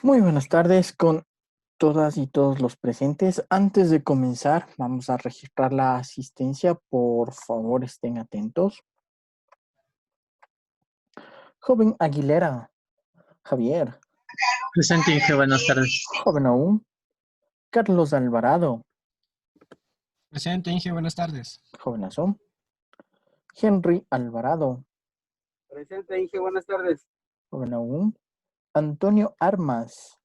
Muy buenas tardes con todas y todos los presentes. Antes de comenzar, vamos a registrar la asistencia. Por favor, estén atentos. Joven Aguilera, Javier. Presente, Inge, buenas tardes. Joven aún, Carlos Alvarado. Presente, Inge, buenas tardes. Jovenazo. Henry Alvarado. Presente, Inge, buenas tardes. Joven aún, Antonio Armas.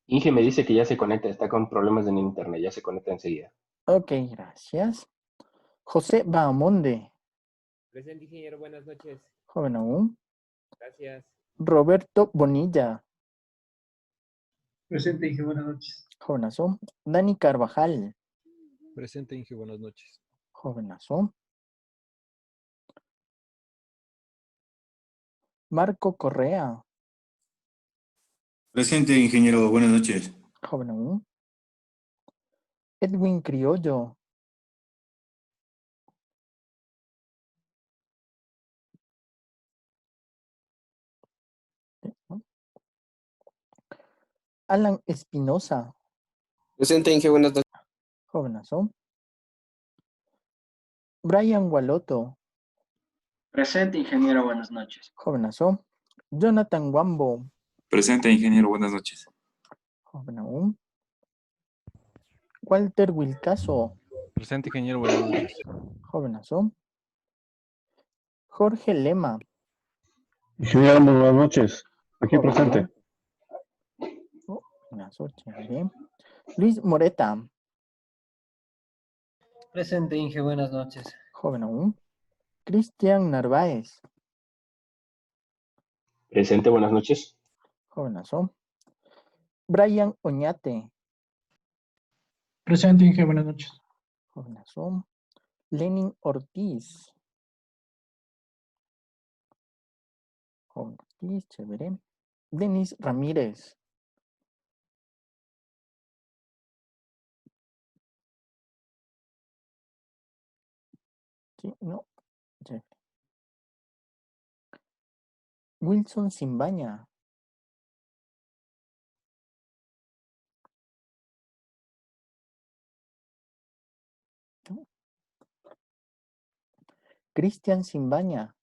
Inge me dice que ya se conecta, está con problemas en internet, ya se conecta enseguida. Ok, gracias. José Bahamonde. Presente, ingeniero, buenas noches. Joven aún. Gracias. Roberto Bonilla. Presente, Inge, buenas noches. Jovenazo. Dani Carvajal. Presente, Inge, buenas noches. Jovenazo. Marco Correa. Presente, ingeniero. Buenas noches. Joven aún. Edwin Criollo. ¿No? Alan Espinosa. Presente, Inge, buenas noches. Jovenazo. Brian Gualoto. Presente, ingeniero, buenas noches. Jovenazo. Jonathan Wambo. Presente, ingeniero, buenas noches. Joven aún. Walter Wilcaso. Presente, ingeniero, buenas noches. Jovenazo. Jorge Lema. Ingeniero, muy buenas noches. Aquí Joven presente. aún. Jovenazo, chévere. Luis Moreta. Presente, Inge, buenas noches. Joven aún. Cristian Narváez. Presente, buenas noches. Jovenazo. Brian Oñate. Presente, Inge, buenas noches. Jovenazo. Lenin Ortiz. Joven Ortiz, chévere. Denis Ramírez. Sí, no. Chévere. Wilson Simbaña. ¿No? Cristian Simbaña.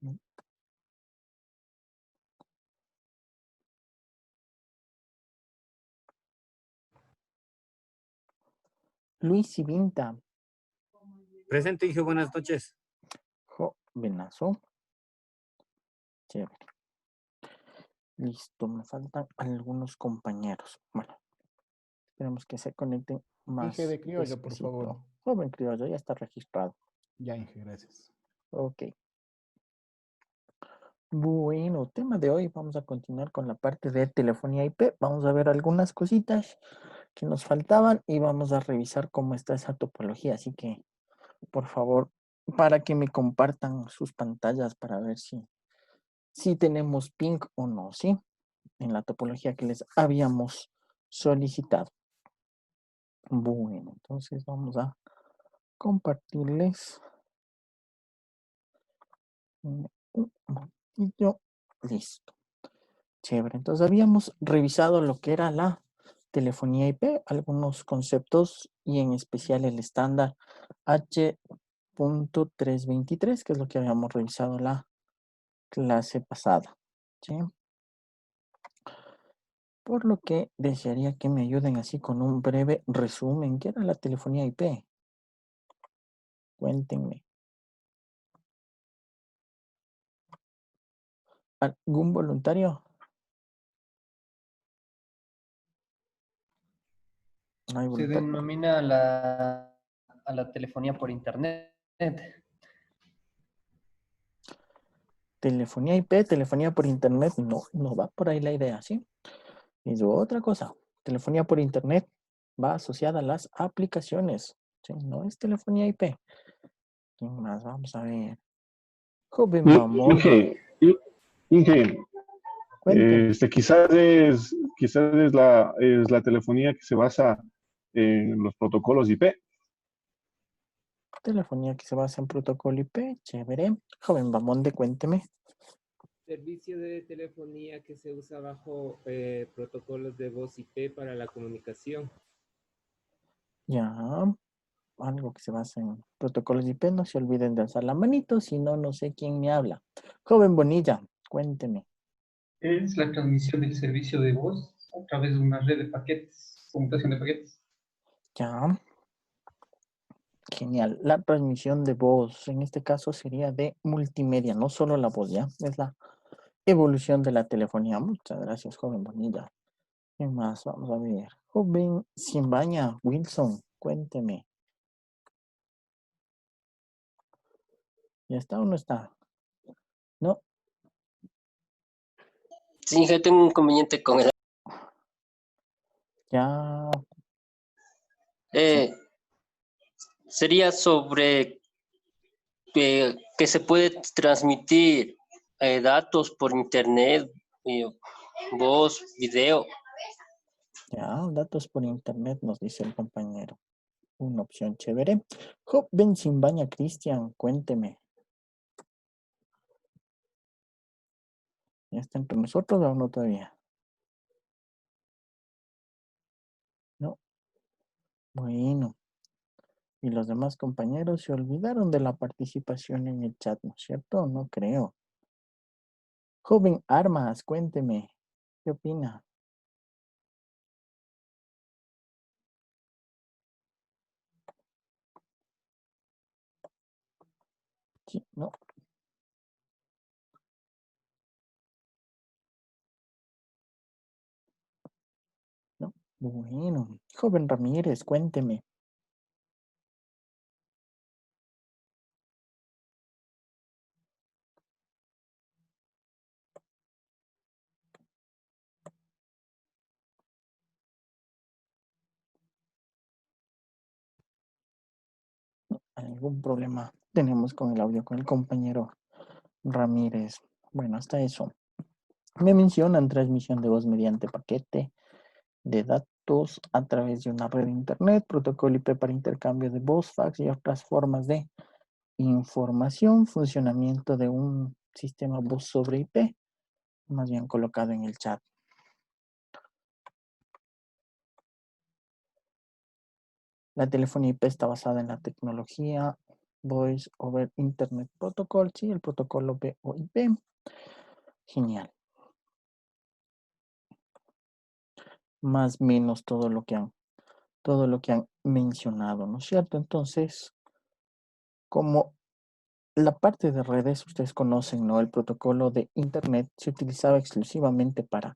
¿No? Luis Civinta. Presente, Inge, buenas noches. Jovenazo. Chévere. Listo, me faltan algunos compañeros. Bueno, esperemos que se conecten más. Inge de Criollo, por despacito. favor. Joven Criollo, ya está registrado. Ya, Inge, gracias. Ok. Bueno, tema de hoy, vamos a continuar con la parte de telefonía IP. Vamos a ver algunas cositas que nos faltaban y vamos a revisar cómo está esa topología. Así que, por favor, para que me compartan sus pantallas para ver si tenemos ping o no, ¿sí? En la topología que les habíamos solicitado. Bueno, entonces vamos a compartirles un momentito. Listo. Chévere. Entonces habíamos revisado lo que era la telefonía IP, algunos conceptos y en especial el estándar H.323, que es lo que habíamos revisado la clase pasada. ¿Sí? Por lo que desearía que me ayuden así con un breve resumen. ¿Qué era la telefonía IP? Cuéntenme. ¿Algún voluntario? No hay Se voluntario. denomina a la telefonía por internet. Telefonía IP, telefonía por internet, no va por ahí la idea, ¿sí? Es otra cosa. Telefonía por internet va asociada a las aplicaciones, ¿sí? No es telefonía IP. ¿Quién más? Vamos a ver. Joven Mamón. Inge, Cuénteme. quizás es la telefonía que se basa en los protocolos IP. Telefonía que se basa en protocolo IP, chévere. Joven Bamonde, cuénteme. Servicio de telefonía que se usa bajo protocolos de voz IP para la comunicación. Ya, algo que se basa en protocolos IP, no se olviden de alzar la manito, si no, no sé quién me habla. Joven Bonilla, cuénteme. Es la transmisión del servicio de voz a través de una red de paquetes, conmutación de paquetes. Ya. Genial. La transmisión de voz, en este caso sería de multimedia, no solo la voz, ya. Es la evolución de la telefonía. Muchas gracias, joven Bonilla. ¿Qué más? Vamos a ver. Joven Simbaña, Wilson, cuénteme. ¿Ya está o no está? No. Sí, Inge, tengo un inconveniente con el... Ya, Sería sobre que se puede transmitir datos por internet, voz, video. ya, datos por internet, nos dice el compañero. Una opción chévere. Joven sin baña, Cristian, cuénteme. ¿Ya está entre nosotros o no todavía? No. Bueno. Y los demás compañeros se olvidaron de la participación en el chat, ¿no es cierto? No creo. Joven Armas, cuénteme. ¿Qué opina? Sí, no. No. Bueno. Joven Ramírez, cuénteme. ¿Algún problema tenemos con el audio con el compañero Ramírez? Bueno, hasta eso. Me mencionan transmisión de voz mediante paquete de datos a través de una red de internet, protocolo IP para intercambio de voz, fax y otras formas de información, funcionamiento de un sistema voz sobre IP, más bien colocado en el chat. La telefonía IP está basada en la tecnología Voice over Internet Protocol, sí, el protocolo VoIP. Genial. Más o menos todo lo que han mencionado, ¿no es cierto? Entonces, como la parte de redes, ustedes conocen, ¿no? El protocolo de Internet se utilizaba exclusivamente para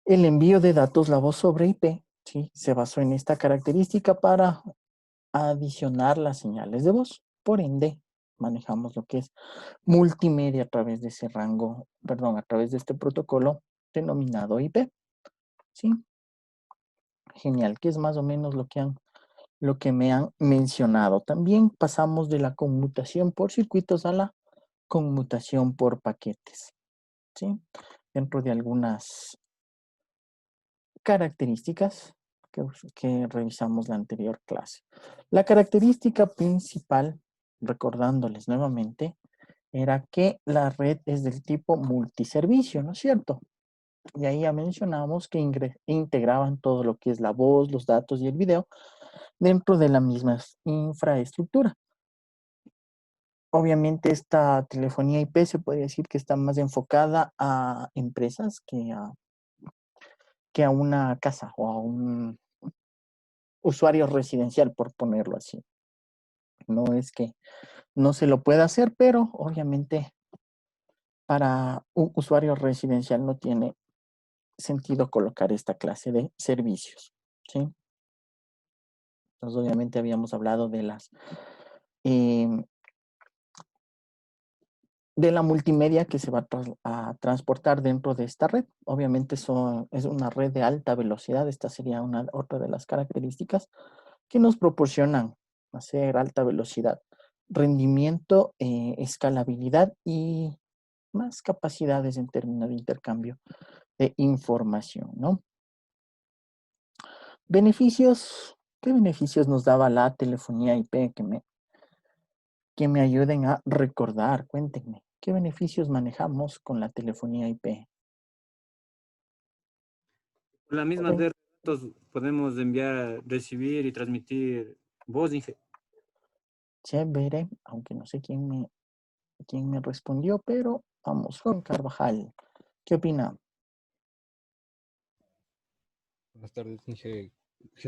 el envío de datos, la voz sobre IP, ¿sí? Se basó en esta característica para adicionar las señales de voz. Por ende, manejamos lo que es multimedia a través de ese rango, perdón, a través de este protocolo denominado IP, ¿sí? Genial, que es más o menos lo que me han mencionado. También pasamos de la conmutación por circuitos a la conmutación por paquetes, ¿sí? Dentro de algunas características que revisamos la anterior clase. La característica principal, recordándoles nuevamente, era que la red es del tipo multiservicio, ¿no es cierto? Y ahí ya mencionamos que integraban todo lo que es la voz, los datos y el video dentro de la misma infraestructura. Obviamente esta telefonía IP se puede decir que está más enfocada a empresas que a una casa o a un usuario residencial, por ponerlo así. No es que no se lo pueda hacer, pero obviamente para un usuario residencial no tiene sentido colocar esta clase de servicios, ¿sí? Entonces, obviamente habíamos hablado de de la multimedia que se va a transportar dentro de esta red. Obviamente es una red de alta velocidad. Esta sería otra de las características que nos proporcionan hacer alta velocidad, rendimiento, escalabilidad y más capacidades en términos de intercambio de información, ¿no? Beneficios. ¿Qué beneficios nos daba la telefonía IP que me ayuden a recordar? Cuéntenme. ¿Qué beneficios manejamos con la telefonía IP? Con la misma red de datos podemos enviar, recibir y transmitir voz. Chévere, aunque no sé quién me respondió, pero vamos, Juan Carvajal. ¿Qué opina? Buenas tardes, Inge.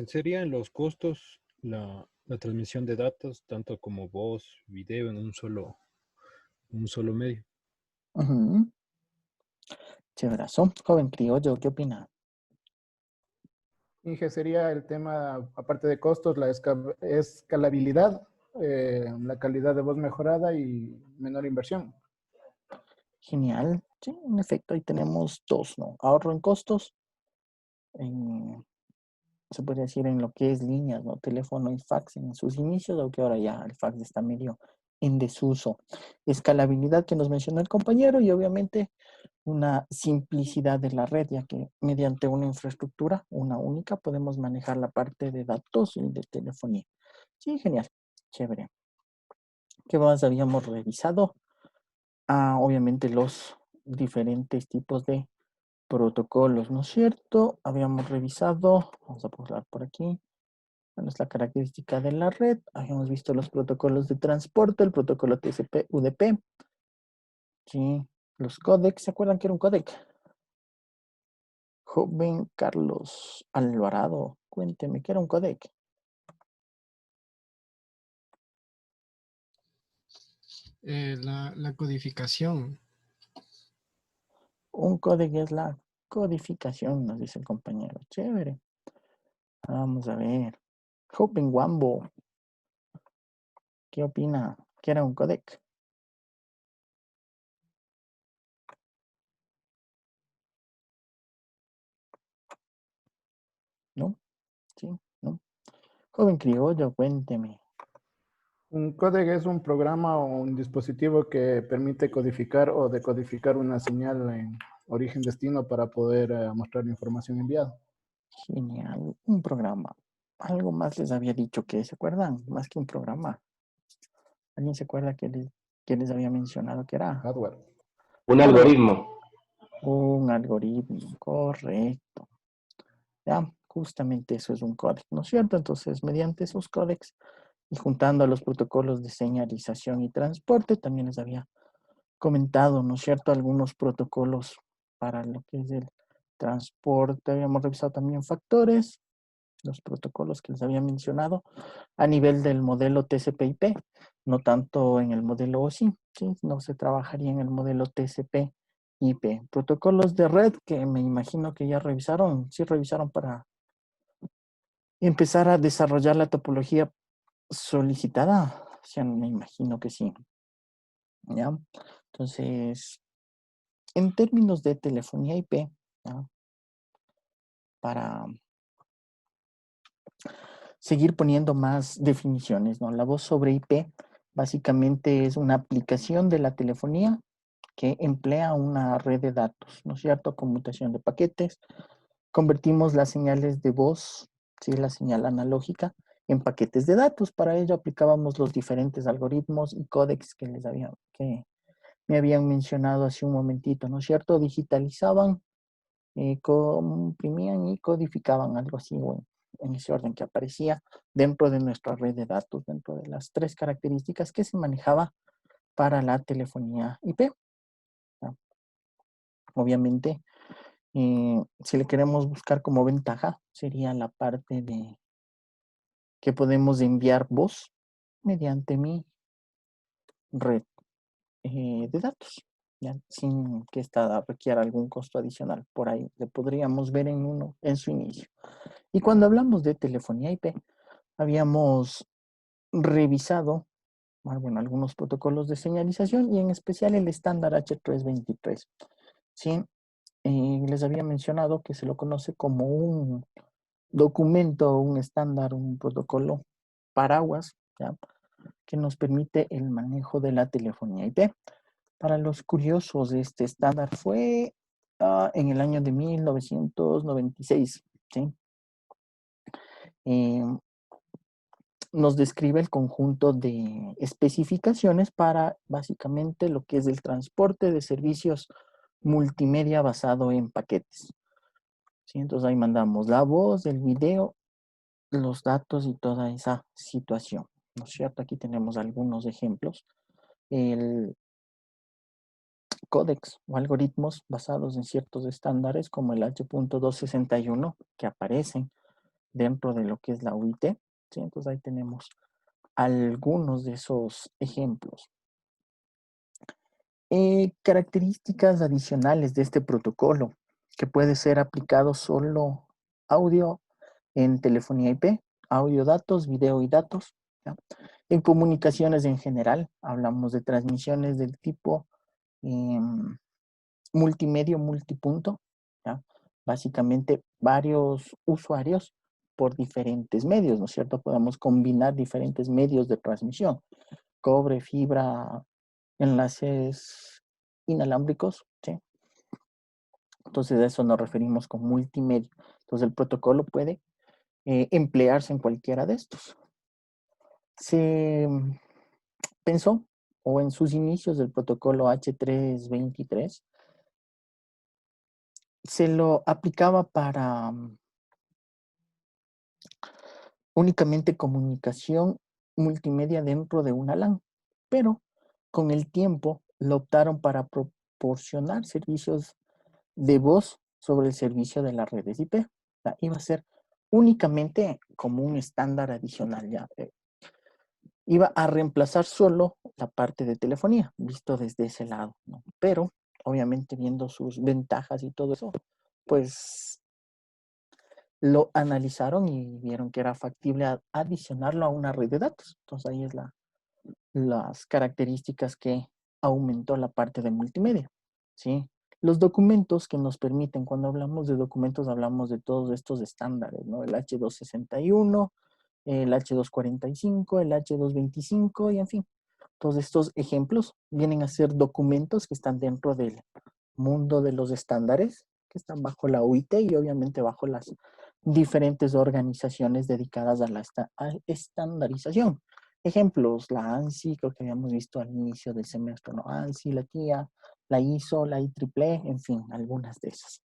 ¿Serían los costos la transmisión de datos, tanto como voz, video en un solo medio? Chéverazo. Joven criollo, ¿qué opina? Inge, sería el tema, aparte de costos, la escalabilidad, la calidad de voz mejorada y menor inversión. Genial. Sí, en efecto, ahí tenemos dos, ¿no? Ahorro en costos se podría decir, en lo que es líneas, ¿no? Teléfono y fax en sus inicios, aunque ahora ya el fax está medio en desuso. Escalabilidad que nos mencionó el compañero y obviamente una simplicidad de la red, ya que mediante una infraestructura, una única, podemos manejar la parte de datos y de telefonía. Sí, genial, chévere. ¿Qué más habíamos revisado? Obviamente los diferentes tipos de protocolos, ¿no es cierto? Habíamos revisado, vamos a posar por aquí, bueno, es la característica de la red. Habíamos visto los protocolos de transporte, el protocolo TCP, UDP, sí, los códecs, ¿se acuerdan que era un códec? Joven Carlos Alvarado, cuénteme, ¿qué era un códec? La codificación. Un códec es la codificación, nos dice el compañero. Chévere. Vamos a ver. Joven Wambo, ¿qué opina? ¿Qué era un códec? ¿No? ¿Sí? ¿No? Joven criollo, cuénteme. Un códec es un programa o un dispositivo que permite codificar o decodificar una señal en origen-destino para poder mostrar la información enviada. Genial. Un programa. Algo más les había dicho que, ¿se acuerdan? Más que un programa. ¿Alguien se acuerda que les había mencionado que era? Hardware. Un algoritmo. Un algoritmo, correcto. Ya, justamente eso es un códec, ¿no es cierto? Entonces, mediante esos códecs y juntando a los protocolos de señalización y transporte, también les había comentado, ¿no es cierto?, algunos protocolos para lo que es el transporte. Habíamos revisado también factores, los protocolos que les había mencionado a nivel del modelo TCP/IP, no tanto en el modelo OSI, ¿sí? No se trabajaría en el modelo TCP/IP. Protocolos de red que me imagino que ya revisaron, sí revisaron para empezar a desarrollar la topología solicitada. O sea, me imagino que sí. ¿Ya? Entonces, en términos de telefonía IP, ¿ya? Para seguir poniendo más definiciones, ¿no? La voz sobre IP básicamente es una aplicación de la telefonía que emplea una red de datos, ¿no es cierto? Conmutación de paquetes. Convertimos las señales de voz, ¿sí? La señal analógica, en paquetes de datos. Para ello aplicábamos los diferentes algoritmos y códecs que me habían mencionado hace un momentito, ¿no es cierto? Digitalizaban, comprimían y codificaban, algo así, bueno, en ese orden que aparecía dentro de nuestra red de datos, dentro de las 3 características que se manejaba para la telefonía IP. ¿No? Obviamente, si le queremos buscar como ventaja, sería la parte de que podemos enviar voz mediante mi red de datos, ¿ya? Sin que esta requiera algún costo adicional. Por ahí le podríamos ver en su inicio. Y cuando hablamos de telefonía IP, habíamos revisado, bueno, algunos protocolos de señalización y en especial el estándar H323. ¿Sí? Les había mencionado que se lo conoce como un documento, un estándar, un protocolo paraguas, ¿ya? Que nos permite el manejo de la telefonía IP. Para los curiosos, este estándar fue en el año de 1996, ¿sí? Nos describe el conjunto de especificaciones para básicamente lo que es el transporte de servicios multimedia basado en paquetes. ¿Sí? Entonces ahí mandamos la voz, el video, los datos y toda esa situación. ¿No es cierto? Aquí tenemos algunos ejemplos. El códex o algoritmos basados en ciertos estándares como el H.261 que aparecen dentro de lo que es la UIT. ¿Sí? Entonces ahí tenemos algunos de esos ejemplos. Características adicionales de este protocolo que puede ser aplicado solo audio en telefonía IP, audio datos, video y datos. ¿Ya? En comunicaciones en general, hablamos de transmisiones del tipo multimedia, multipunto. ¿Ya? Básicamente varios usuarios por diferentes medios, ¿no es cierto? Podemos combinar diferentes medios de transmisión. Cobre, fibra, enlaces inalámbricos, ¿sí? Entonces a eso nos referimos con multimedia. Entonces el protocolo puede emplearse en cualquiera de estos. Se pensó, o en sus inicios del protocolo H323, se lo aplicaba para únicamente comunicación multimedia dentro de una LAN, pero con el tiempo lo optaron para proporcionar servicios de voz sobre el servicio de las redes IP. O sea, iba a ser únicamente como un estándar adicional ya. Iba a reemplazar solo la parte de telefonía, visto desde ese lado, ¿no? Pero, obviamente, viendo sus ventajas y todo eso, pues lo analizaron y vieron que era factible adicionarlo a una red de datos. Entonces ahí es las características que aumentó la parte de multimedia, ¿sí? Los documentos que nos permiten, cuando hablamos de documentos, hablamos de todos estos estándares, ¿no? El H261, el H245, el H225 y en fin. Todos estos ejemplos vienen a ser documentos que están dentro del mundo de los estándares, que están bajo la UIT y obviamente bajo las diferentes organizaciones dedicadas a la estandarización. Ejemplos, la ANSI, creo que habíamos visto al inicio del semestre, ¿no? ANSI, la TIA, la ISO, la IEEE, en fin, algunas de esas.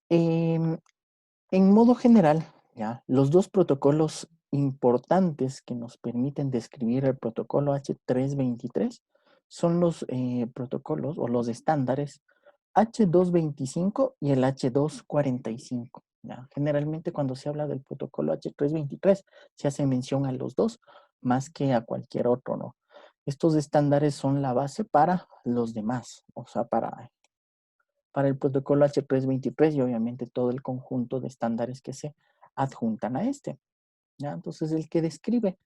En modo general, ¿ya? Los dos protocolos importantes que nos permiten describir el protocolo H323 son los protocolos o los estándares H225 y el H245. ¿Ya? Generalmente cuando se habla del protocolo H323 se hace mención a los dos más que a cualquier otro, ¿no? Estos estándares son la base para los demás, o sea, para el protocolo H323 y obviamente todo el conjunto de estándares que se adjuntan a este. ¿Ya? Entonces el que describe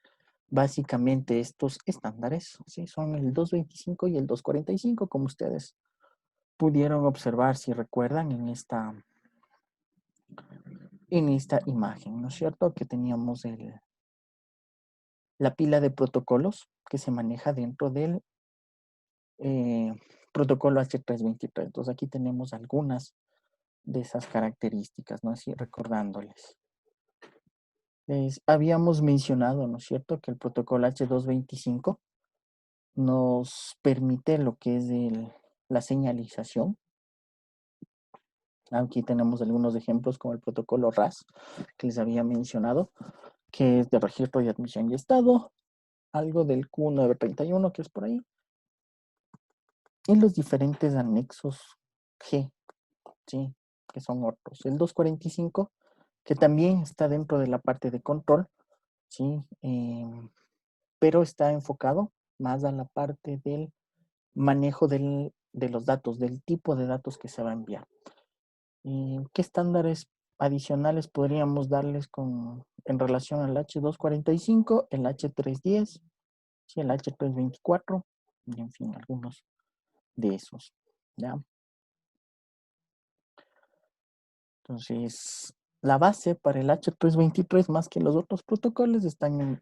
básicamente estos estándares, ¿sí? Son el 225 y el 245, como ustedes pudieron observar, si recuerdan, en esta imagen, ¿no es cierto? Que teníamos la pila de protocolos que se maneja dentro del protocolo H323. Entonces aquí tenemos algunas de esas características, ¿no? Así recordándoles. Habíamos mencionado, ¿no es cierto?, que el protocolo H225 nos permite lo que es la señalización. Aquí tenemos algunos ejemplos como el protocolo RAS, que les había mencionado, que es de registro de admisión y estado, algo del Q931, que es por ahí, y los diferentes anexos G, ¿sí?, que son otros. El 245, que también está dentro de la parte de control, ¿sí?, pero está enfocado más a la parte del manejo de los datos, del tipo de datos que se va a enviar. ¿Qué estándares adicionales podríamos darles en relación al H245, el H310, ¿sí?, el H324, y en fin, algunos de esos, ¿ya? Entonces, la base para el H323 más que los otros protocolos están en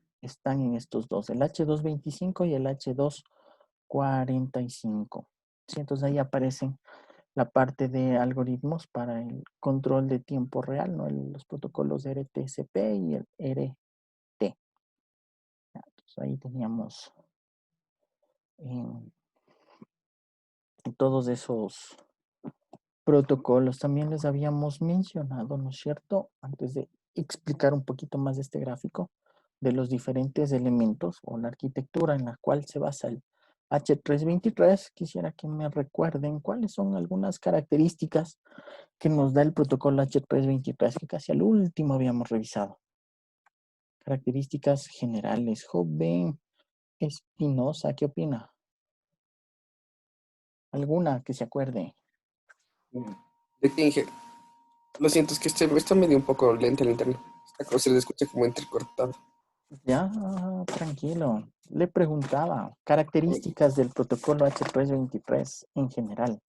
estos dos, el H225 y el H245. ¿Sí? Entonces ahí aparecen la parte de algoritmos para el control de tiempo real, ¿no? Los protocolos RTCP y el RT. Entonces ahí teníamos todos esos protocolos. También les habíamos mencionado, ¿no es cierto?, antes de explicar un poquito más de este gráfico, de los diferentes elementos o la arquitectura en la cual se basa el H323. Quisiera que me recuerden cuáles son algunas características que nos da el protocolo H323, que casi al último habíamos revisado. Características generales. Joven Espinosa, ¿qué opina? ¿Alguna que se acuerde? Inge, lo siento, es que está medio un poco lento el internet. Esta cosa se le escucha como entrecortado. Ya, tranquilo. Le preguntaba características del protocolo H323 en general.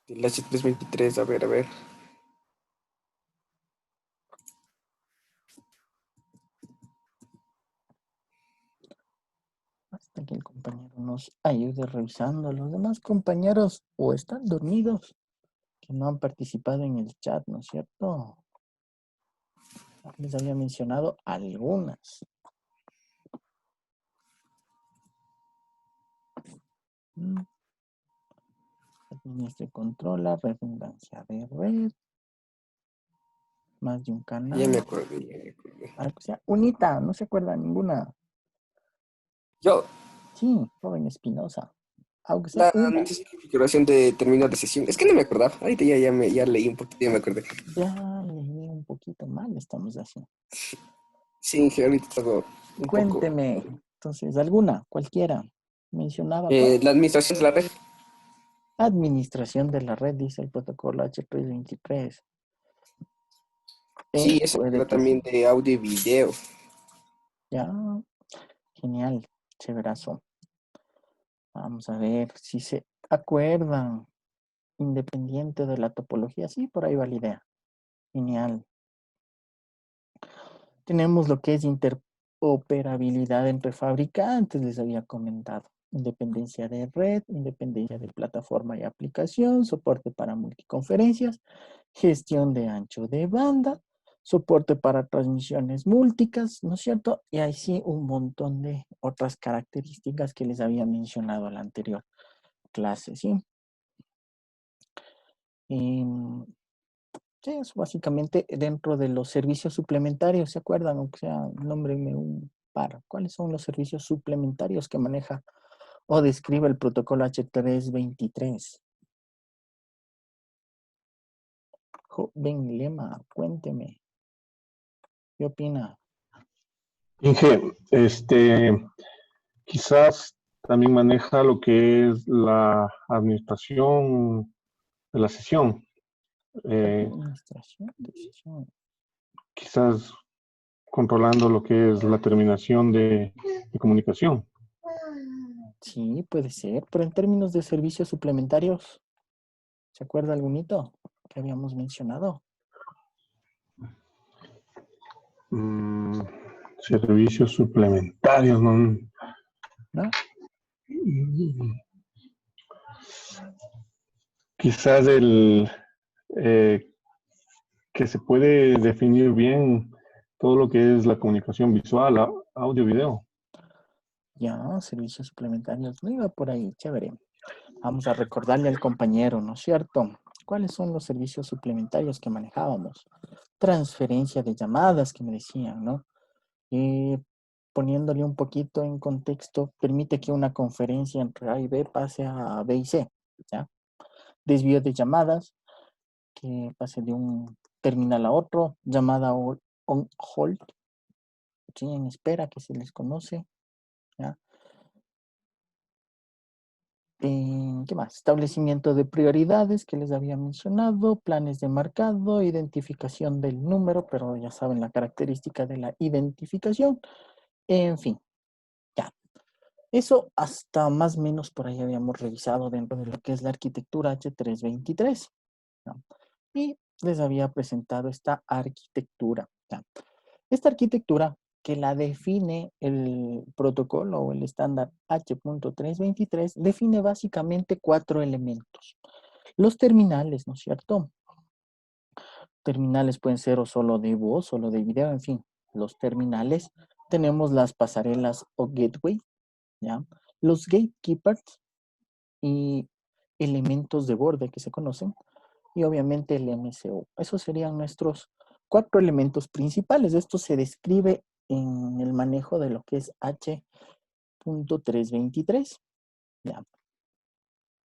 El H323, a ver. Hasta que el compañero nos ayude revisando. Los demás compañeros o están dormidos, que no han participado en el chat, ¿no es cierto? Les había mencionado algunas. Administra y controla, redundancia de red, más de un canal. Ya me acordé. O sea, unita, no se acuerda ninguna. Yo. Sí, joven Espinosa. Aunque sea La una. configuración de términos de sesión. Es que no me acordaba. Ahorita ya leí un poquito, ya me acordé. Ya leí un poquito mal, estamos así. Sí, ahorita todo un Cuénteme, poco. entonces, alguna, cualquiera. Mencionaba. La administración de la red. Administración de la red, dice el protocolo H323. Sí, eso puede habla que también sí. de audio y video. Ya, genial, chéverazo. Vamos a ver si se acuerdan. Independiente de la topología, sí, por ahí va la idea. Genial. Tenemos lo que es interoperabilidad entre fabricantes, les había comentado. Independencia de red, independencia de plataforma y aplicación, soporte para multiconferencias, gestión de ancho de banda, soporte para transmisiones múltiples, ¿no es cierto? Y ahí sí un montón de otras características que les había mencionado en la anterior clase, ¿sí? Sí, eso básicamente dentro de los servicios suplementarios, ¿se acuerdan? O sea, nómbrenme un par. ¿Cuáles son los servicios suplementarios que maneja o describe el protocolo H323? Joven Lema, cuénteme. ¿Qué opina? Inge, quizás también maneja lo que es la administración de la sesión. Administración de sesión. Quizás controlando lo que es la terminación de comunicación. Sí, puede ser, pero en términos de servicios suplementarios, ¿se acuerda algún hito que habíamos mencionado? Servicios suplementarios, ¿no? ¿No? Quizás que se puede definir bien todo lo que es la comunicación visual, audio, video. Ya, servicios suplementarios, no iba por ahí, chévere. Vamos a recordarle al compañero, ¿no es cierto? ¿Cuáles son los servicios suplementarios que manejábamos? Transferencia de llamadas que me decían, ¿no? Poniéndole un poquito en contexto, permite que una conferencia entre A y B pase a B y C, ¿ya? Desvío de llamadas, que pase de un terminal a otro, llamada on hold, ¿sí? En espera, que se les conoce, ¿ya? ¿Qué más? Establecimiento de prioridades que les había mencionado, planes de marcado, identificación del número, pero ya saben la característica de la identificación. En fin, ya. Eso hasta más o menos por ahí habíamos revisado dentro de lo que es la arquitectura H323. ¿No? Y les había presentado esta arquitectura. ¿No? Esta arquitectura que la define el protocolo o el estándar H.323, define básicamente 4 elementos. Los terminales, ¿no es cierto? Terminales pueden ser o solo de voz, solo de video, en fin. Los terminales. Tenemos las pasarelas o gateway, ¿ya? Los gatekeepers y elementos de borde que se conocen. Y obviamente el MCU. Esos serían nuestros 4 elementos principales. Esto se describe en el manejo de lo que es H.323. Ya.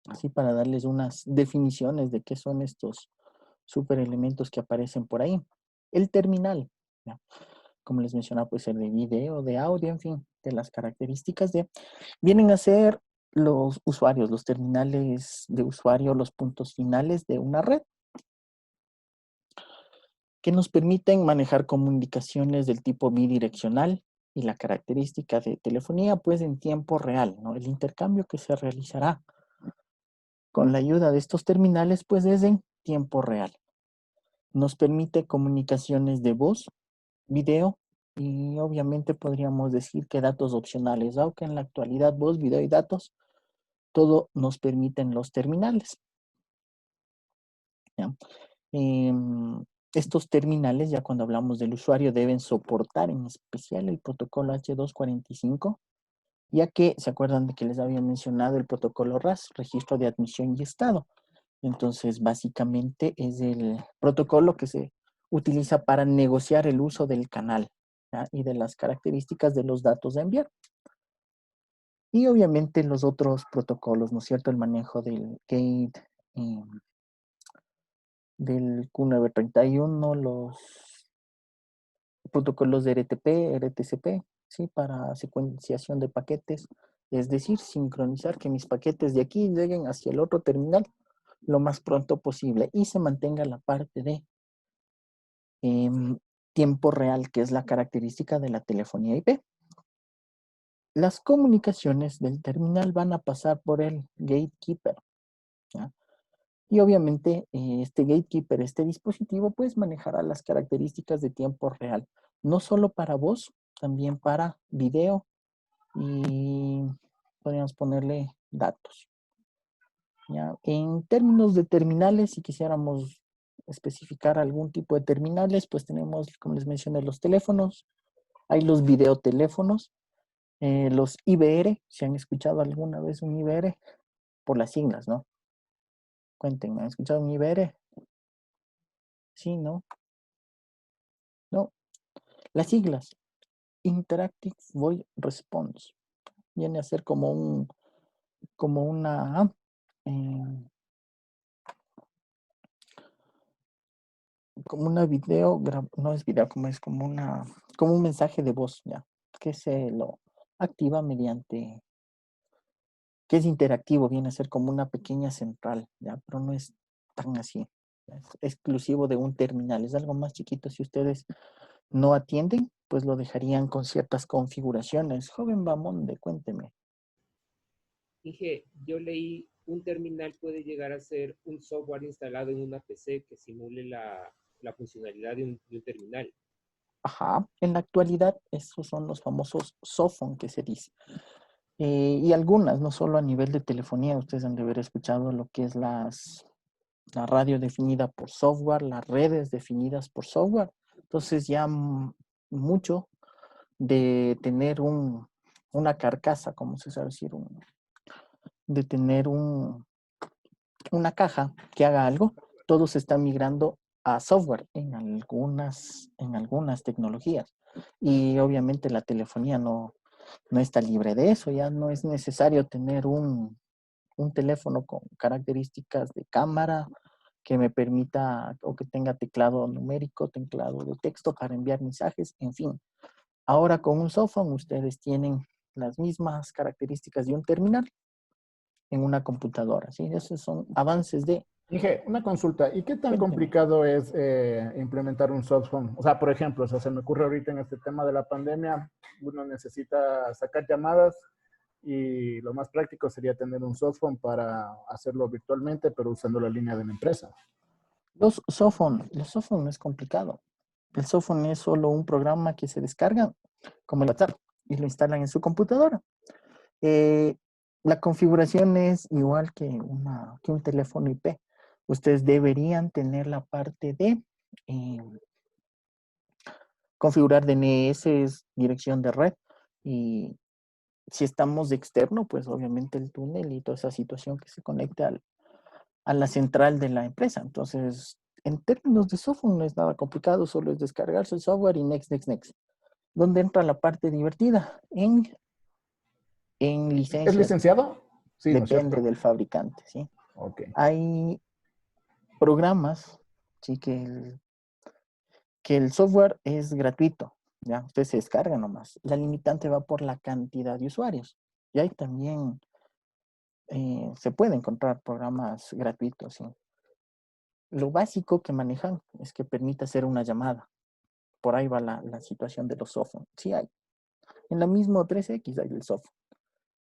Así para darles unas definiciones de qué son estos superelementos que aparecen por ahí. El terminal, ¿ya? Como les mencionaba, puede ser de video, de audio, en fin, de las características de... Vienen a ser los usuarios, los terminales de usuario, los puntos finales de una red, que nos permiten manejar comunicaciones del tipo bidireccional y la característica de telefonía, pues en tiempo real, ¿no? El intercambio que se realizará con la ayuda de estos terminales, pues es en tiempo real. Nos permite comunicaciones de voz, video y obviamente podríamos decir que datos opcionales, aunque en la actualidad voz, video y datos, todo nos permiten los terminales. ¿Ya? Estos terminales, ya cuando hablamos del usuario, deben soportar en especial el protocolo H245, ya que se acuerdan de que les había mencionado el protocolo RAS, registro de admisión y estado. Entonces, básicamente es el protocolo que se utiliza para negociar el uso del canal, ¿ya? Y de las características de los datos a enviar. Y obviamente los otros protocolos, ¿no es cierto? El manejo del gate, del Q931, los protocolos de RTP, RTCP, ¿sí? Para secuenciación de paquetes, es decir, sincronizar que mis paquetes de aquí lleguen hacia el otro terminal lo más pronto posible y se mantenga la parte de tiempo real, que es la característica de la telefonía IP. Las comunicaciones del terminal van a pasar por el gatekeeper, ¿ya? Y obviamente este gatekeeper, este dispositivo, pues manejará las características de tiempo real, no solo para voz, también para video y podríamos ponerle datos. ¿Ya? En términos de terminales, si quisiéramos especificar algún tipo de terminales, pues tenemos, como les mencioné, los teléfonos, hay los videoteléfonos, los IVR, si han escuchado alguna vez un IVR, por las siglas, ¿no? Cuéntenme, ¿han escuchado un IVR? Sí, ¿no? No. Las siglas, Interactive Voice Response, viene a ser como una, como una no es video, como un mensaje de voz, ya, que se lo activa mediante, que es interactivo, viene a ser como una pequeña central, ya, pero no es tan así, es exclusivo de un terminal, es algo más chiquito. Si ustedes no atienden, pues lo dejarían con ciertas configuraciones. Joven Bamonde, cuénteme. Dije, yo leí, un terminal puede llegar a ser un software instalado en una PC que simule la funcionalidad de un terminal. Ajá, en la actualidad esos son los famosos softphone que se dice. Y algunas, no solo a nivel de telefonía, ustedes han de haber escuchado lo que es la radio definida por software, las redes definidas por software. Entonces ya mucho de tener una carcasa, como se sabe decir, de tener una caja que haga algo, todo se está migrando a software en algunas tecnologías. Y obviamente la telefonía no está libre de eso, ya no es necesario tener un teléfono con características de cámara que me permita o que tenga teclado numérico, teclado de texto para enviar mensajes, en fin. Ahora con un softphone ustedes tienen las mismas características de un terminal en una computadora, ¿sí? Esos son avances de... Inge, una consulta. ¿Y qué tan Cuénteme. complicado es implementar un softphone? O sea, por ejemplo, o sea, se me ocurre ahorita en este tema de la pandemia, uno necesita sacar llamadas y lo más práctico sería tener un softphone para hacerlo virtualmente, pero usando la línea de la empresa. Los softphone no es complicado. El softphone es solo un programa que se descarga como el WhatsApp y lo instalan en su computadora. La configuración es igual que un teléfono IP. Ustedes deberían tener la parte de configurar DNS, dirección de red, y si estamos de externo, pues obviamente el túnel y toda esa situación que se conecte a la central de la empresa. Entonces, en términos de software no es nada complicado, solo es descargarse el software y next. ¿Dónde entra la parte divertida? En licencias. ¿Es licenciado? Sí, ¿no es Depende cierto? del fabricante, ¿sí? Ok. Hay programas, sí, que el software es gratuito, ¿ya? Usted se descarga nomás. La limitante va por la cantidad de usuarios. Y ahí también se puede encontrar programas gratuitos, ¿sí? Lo básico que manejan es que permite hacer una llamada. Por ahí va la situación de los software. Sí hay. En la misma 3X hay el software.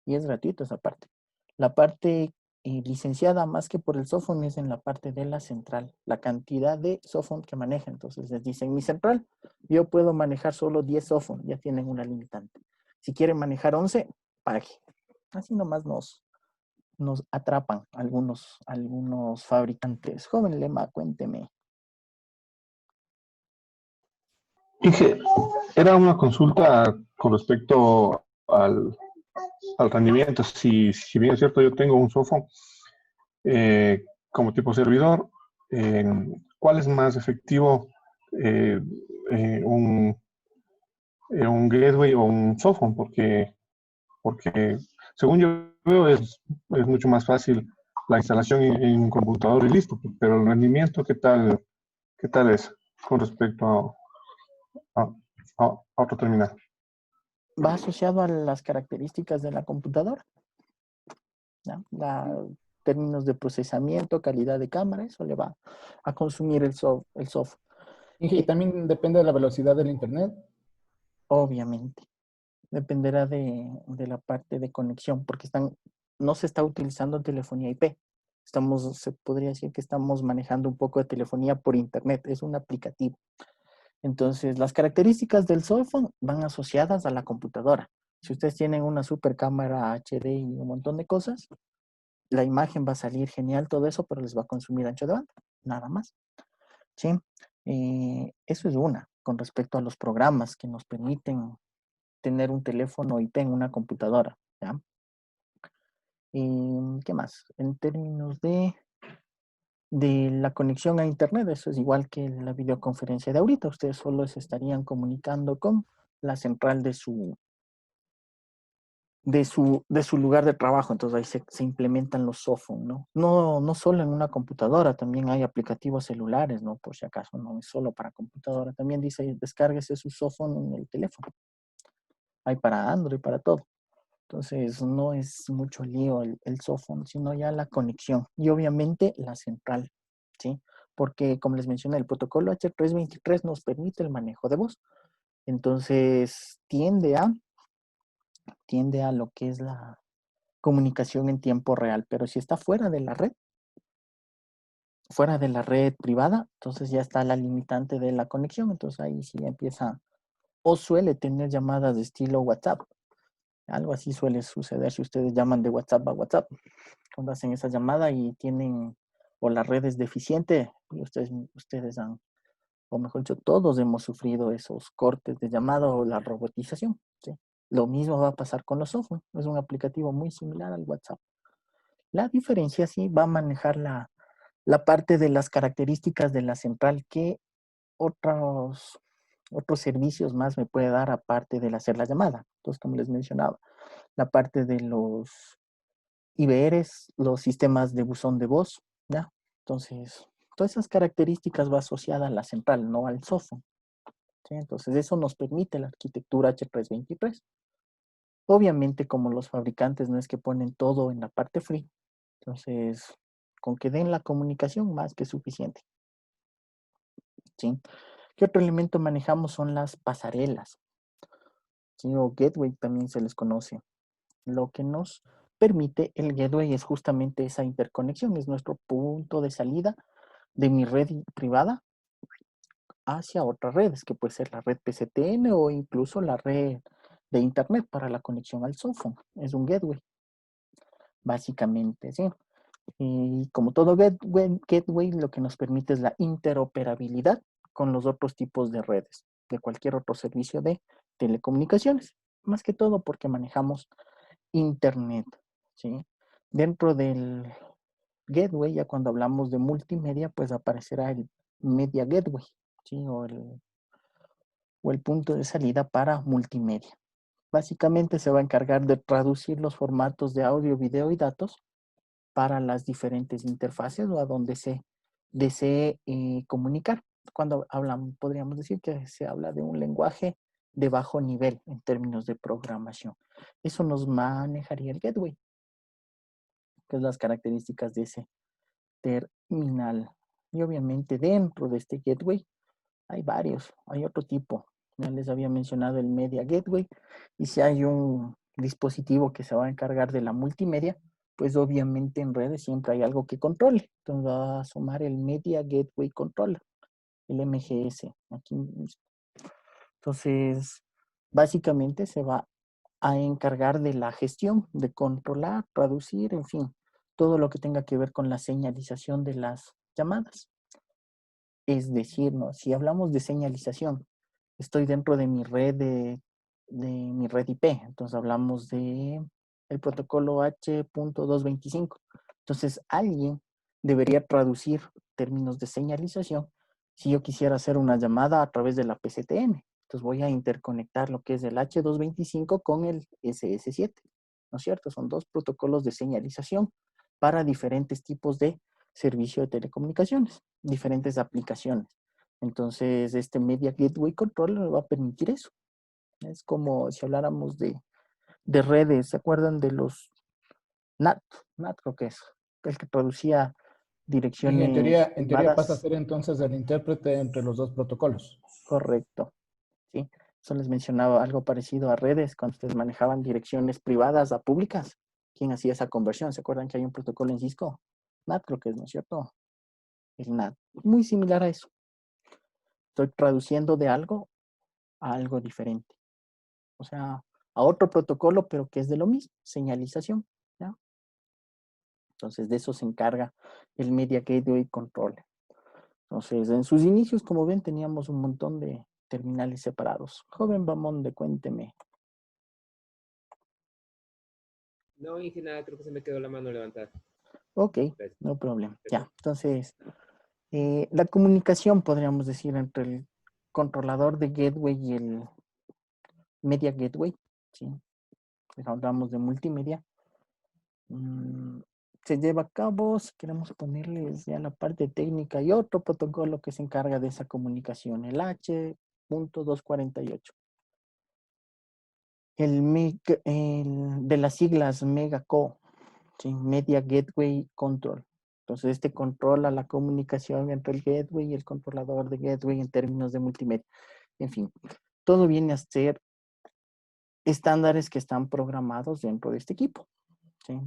Y es gratuito esa parte. La parte licenciada más que por el softphone es en la parte de la central, la cantidad de softphone que maneja. Entonces les dicen, mi central, yo puedo manejar solo 10 softphone, ya tienen una limitante. Si quieren manejar 11, pague. Así nomás nos atrapan algunos fabricantes. Joven Lema, cuénteme. Inge, era una consulta con respecto al rendimiento. Si bien es cierto, yo tengo un softphone como tipo servidor, ¿cuál es más efectivo? Eh, eh, un, un gateway o un softphone, porque según yo veo es mucho más fácil la instalación en un computador y listo, pero el rendimiento, qué tal es con respecto a otro terminal? Va asociado a las características de la computadora, ¿ya? Términos de procesamiento, calidad de cámara, eso le va a consumir el software. Y también depende de la velocidad del internet. Obviamente. Dependerá de la parte de conexión, porque no se está utilizando telefonía IP. Se podría decir que estamos manejando un poco de telefonía por internet. Es un aplicativo. Entonces, las características del softphone van asociadas a la computadora. Si ustedes tienen una super cámara HD y un montón de cosas, la imagen va a salir genial, todo eso, pero les va a consumir ancho de banda, nada más. ¿Sí? Eso es una, con respecto a los programas que nos permiten tener un teléfono IP en una computadora, ¿ya? ¿Qué más? En términos de la conexión a internet, eso es igual que la videoconferencia de ahorita. Ustedes solo se estarían comunicando con la central de su lugar de trabajo. Entonces ahí se implementan los softphone, ¿no? No solo en una computadora, también hay aplicativos celulares, ¿no? Por si acaso, no es solo para computadora. También dice, descárguese su softphone en el teléfono. Hay para Android, para todo. Entonces no es mucho lío el softphone, sino ya la conexión. Y obviamente la central, ¿sí? Porque como les mencioné, el protocolo H323 nos permite el manejo de voz. Entonces tiende a lo que es la comunicación en tiempo real, pero si está fuera de la red privada, entonces ya está la limitante de la conexión, entonces ahí sí empieza, o suele tener llamadas de estilo WhatsApp. Algo así suele suceder si ustedes llaman de WhatsApp a WhatsApp. Cuando hacen esa llamada y tienen, o la red es deficiente, y ustedes han, o mejor dicho, todos hemos sufrido esos cortes de llamada o la robotización, ¿sí? Lo mismo va a pasar con los software. Es un aplicativo muy similar al WhatsApp. La diferencia sí va a manejar la parte de las características de la central que otros servicios más me puede dar aparte del hacer la llamada. Entonces, como les mencionaba, la parte de los IVRs, los sistemas de buzón de voz, ¿ya? Entonces, todas esas características va asociada a la central, no al software, ¿sí? Entonces, eso nos permite la arquitectura H323. Obviamente, como los fabricantes no es que ponen todo en la parte free, entonces, con que den la comunicación, más que suficiente, ¿sí? ¿Qué otro elemento manejamos? Son las pasarelas, ¿sí? O gateway también se les conoce. Lo que nos permite el gateway es justamente esa interconexión, es nuestro punto de salida de mi red privada hacia otras redes, que puede ser la red PCTN o incluso la red de internet para la conexión al softphone. Es un gateway, básicamente, ¿sí? Y como todo gateway, lo que nos permite es la interoperabilidad con los otros tipos de redes, de cualquier otro servicio de telecomunicaciones. Más que todo porque manejamos internet, ¿sí? Dentro del gateway, ya cuando hablamos de multimedia, pues aparecerá el media gateway, ¿sí? O el punto de salida para multimedia. Básicamente se va a encargar de traducir los formatos de audio, video y datos para las diferentes interfaces o a donde se desee comunicar. Cuando podríamos decir que se habla de un lenguaje de bajo nivel en términos de programación. Eso nos manejaría el gateway, que es las características de ese terminal. Y obviamente dentro de este gateway hay varios, hay otro tipo. Ya les había mencionado el media gateway, y si hay un dispositivo que se va a encargar de la multimedia, pues obviamente en redes siempre hay algo que controle. Entonces va a sumar el Media Gateway Controller, el MGS, aquí mismo. Entonces, básicamente se va a encargar de la gestión, de controlar, traducir, en fin, todo lo que tenga que ver con la señalización de las llamadas. Es decir, ¿no? Si hablamos de señalización, estoy dentro de mi red de mi red IP, entonces hablamos de el protocolo H.225. Entonces, alguien debería traducir términos de señalización si yo quisiera hacer una llamada a través de la PCTN. Entonces voy a interconectar lo que es el H.225 con el SS7, ¿no es cierto? Son dos protocolos de señalización para diferentes tipos de servicio de telecomunicaciones, diferentes aplicaciones. Entonces, este Media Gateway Controller va a permitir eso. Es como si habláramos de redes, ¿se acuerdan de los NAT? NAT creo que es, el que traducía Y direcciones en teoría pasa a privadas. ser entonces el intérprete entre los dos protocolos. Correcto, sí. Eso les mencionaba algo parecido a redes, cuando ustedes manejaban direcciones privadas a públicas. ¿Quién hacía esa conversión? ¿Se acuerdan que hay un protocolo en Cisco? NAT creo que es, ¿no es cierto? El NAT. Muy similar a eso. Estoy traduciendo de algo a algo diferente. O sea, a otro protocolo, pero que es de lo mismo, señalización, ¿ya? Entonces, de eso se encarga el Media Gateway Controller. Entonces, en sus inicios, como ven, teníamos un montón de terminales separados. Joven Bamonde, cuénteme. No, Inge, nada, creo que se me quedó la mano levantada. Ok, Gracias. no problema. Ya, entonces, la comunicación, podríamos decir, entre el controlador de gateway y el Media Gateway, ¿sí? Pues hablamos de multimedia. Se lleva a cabo, si queremos ponerles ya la parte técnica, y otro protocolo que se encarga de esa comunicación, el H.248. De las siglas MegaCo, ¿sí? Media Gateway Control. Entonces, este controla la comunicación entre el gateway y el controlador de gateway en términos de multimedia. En fin, todo viene a ser estándares que están programados dentro de este equipo, ¿sí?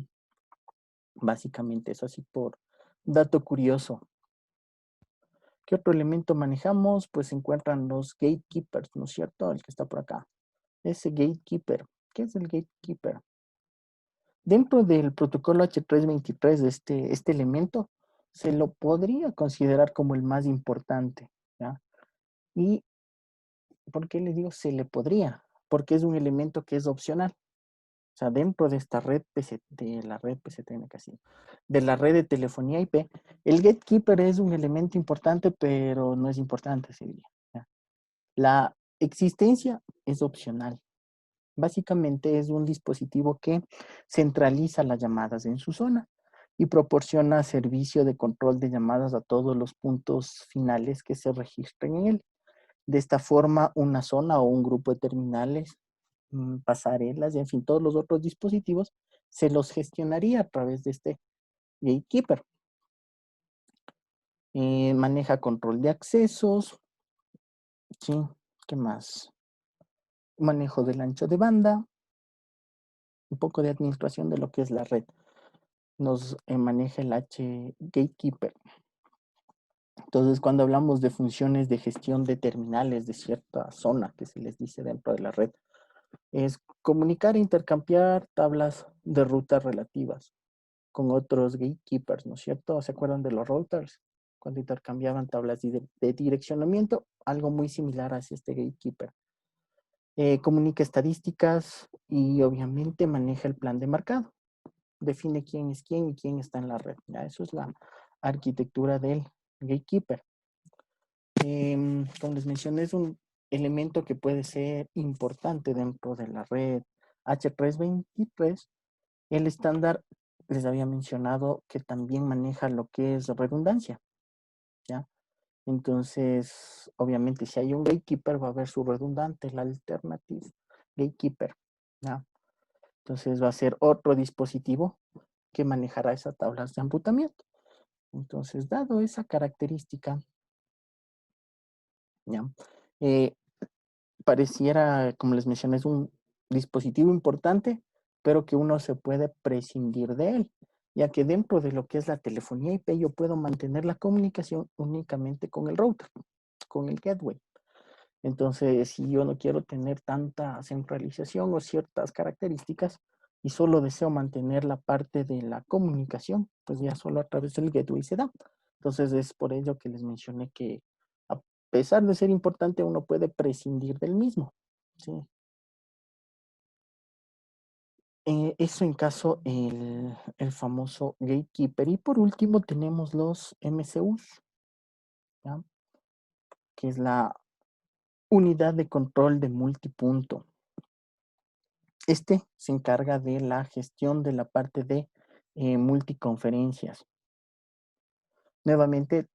Básicamente es así por dato curioso. ¿Qué otro elemento manejamos? Pues se encuentran los gatekeepers, ¿no es cierto? El que está por acá. Ese gatekeeper. ¿Qué es el gatekeeper? Dentro del protocolo H.323, este elemento se lo podría considerar como el más importante, ¿ya? ¿Y por qué le digo se le podría? Porque es un elemento que es opcional. O sea, dentro de esta red de la red PCTN casi, de la red de telefonía IP, el gatekeeper es un elemento importante, pero no es importante, se diría, ¿ya? La existencia es opcional. Básicamente es un dispositivo que centraliza las llamadas en su zona y proporciona servicio de control de llamadas a todos los puntos finales que se registren en él. De esta forma, una zona o un grupo de terminales, pasarelas, en fin, todos los otros dispositivos, se los gestionaría a través de este gatekeeper. Maneja control de accesos, ¿sí? ¿Qué más? Manejo del ancho de banda, un poco de administración de lo que es la red. Nos maneja el Gatekeeper. Entonces, cuando hablamos de funciones de gestión de terminales de cierta zona que se les dice dentro de la red, es comunicar e intercambiar tablas de ruta relativas con otros gatekeepers, ¿no es cierto? ¿Se acuerdan de los routers? Cuando intercambiaban tablas de direccionamiento, algo muy similar a este gatekeeper. Comunica estadísticas y obviamente maneja el plan de marcado. Define quién es quién y quién está en la red. ¿Ya? Eso es la arquitectura del gatekeeper. Como les mencioné, es un elemento que puede ser importante dentro de la red H.323. El estándar, les había mencionado que también maneja lo que es redundancia, ¿ya? Entonces, obviamente, si hay un gatekeeper, va a haber su redundante, el alternative gatekeeper, ¿ya? Entonces, va a ser otro dispositivo que manejará esas tablas de enrutamiento. Entonces, dado esa característica, ¿ya? Pareciera, como les mencioné, es un dispositivo importante, pero que uno se puede prescindir de él, ya que dentro de lo que es la telefonía IP yo puedo mantener la comunicación únicamente con el router, con el gateway. Entonces, si yo no quiero tener tanta centralización o ciertas características y solo deseo mantener la parte de la comunicación, pues ya solo a través del gateway se da. Entonces, es por ello que les mencioné que a pesar de ser importante, uno puede prescindir del mismo. ¿Sí? Eso en caso el famoso gatekeeper. Y por último tenemos los MCUs, ¿ya? Que es la unidad de control de multipunto. Este se encarga de la gestión de la parte de multiconferencias. Nuevamente,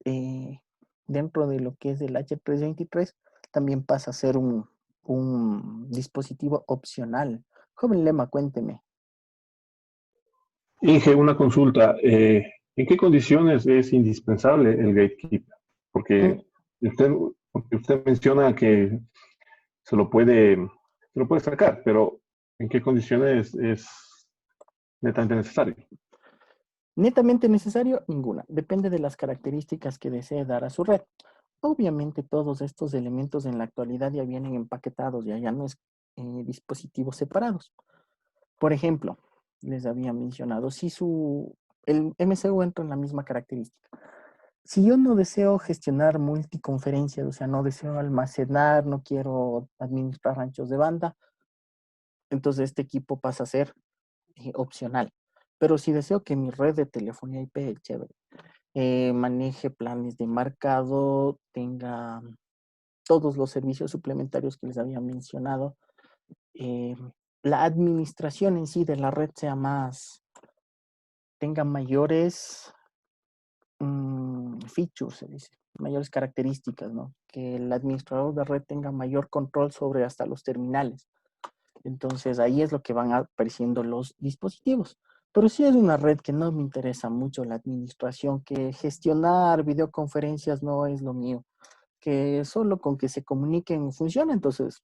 dentro de lo que es el H323, también pasa a ser un dispositivo opcional. Joven Lema, cuénteme. Inge, una consulta. ¿En qué condiciones es indispensable el gatekeeper? Porque usted menciona que se lo puede sacar, pero ¿en qué condiciones es netamente necesario? Netamente necesario, ninguna. Depende de las características que desee dar a su red. Obviamente todos estos elementos en la actualidad ya vienen empaquetados, ya no es dispositivos separados. Por ejemplo, les había mencionado, si el MCU entra en la misma característica. Si yo no deseo gestionar multiconferencias, o sea, no deseo almacenar, no quiero administrar anchos de banda, entonces este equipo pasa a ser opcional. Pero si deseo que mi red de telefonía IP, chévere, maneje planes de marcado, tenga todos los servicios suplementarios que les había mencionado, la administración en sí de la red sea tenga mayores features, se dice, mayores características, ¿no? Que el administrador de red tenga mayor control sobre hasta los terminales. Entonces ahí es lo que van apareciendo los dispositivos. Pero si es una red que no me interesa mucho la administración, que gestionar videoconferencias no es lo mío, que solo con que se comuniquen funciona, entonces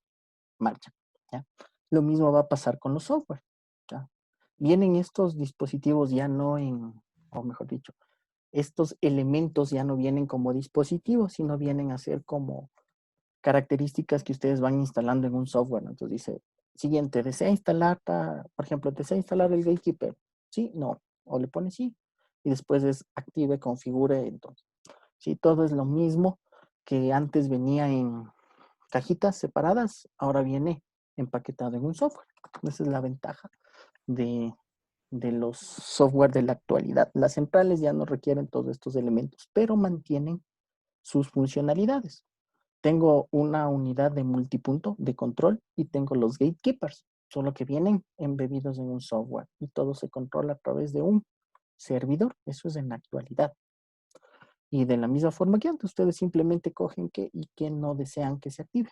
marcha. ¿Ya? Lo mismo va a pasar con los software. ¿Ya? Vienen estos dispositivos ya no o mejor dicho, estos elementos ya no vienen como dispositivos, sino vienen a ser como características que ustedes van instalando en un software. Entonces dice, siguiente, desea instalar, por ejemplo, desea instalar el gatekeeper. Sí, no. O le pone sí. Y después es active, configure. Entonces, sí, todo es lo mismo que antes venía en cajitas separadas, ahora viene empaquetado en un software. Esa es la ventaja de los software de la actualidad. Las centrales ya no requieren todos estos elementos, pero mantienen sus funcionalidades. Tengo una unidad de multipunto de control y tengo los gatekeepers, solo que vienen embebidos en un software y todo se controla a través de un servidor. Eso es en la actualidad. Y de la misma forma que antes, ustedes simplemente cogen qué y qué no desean que se active.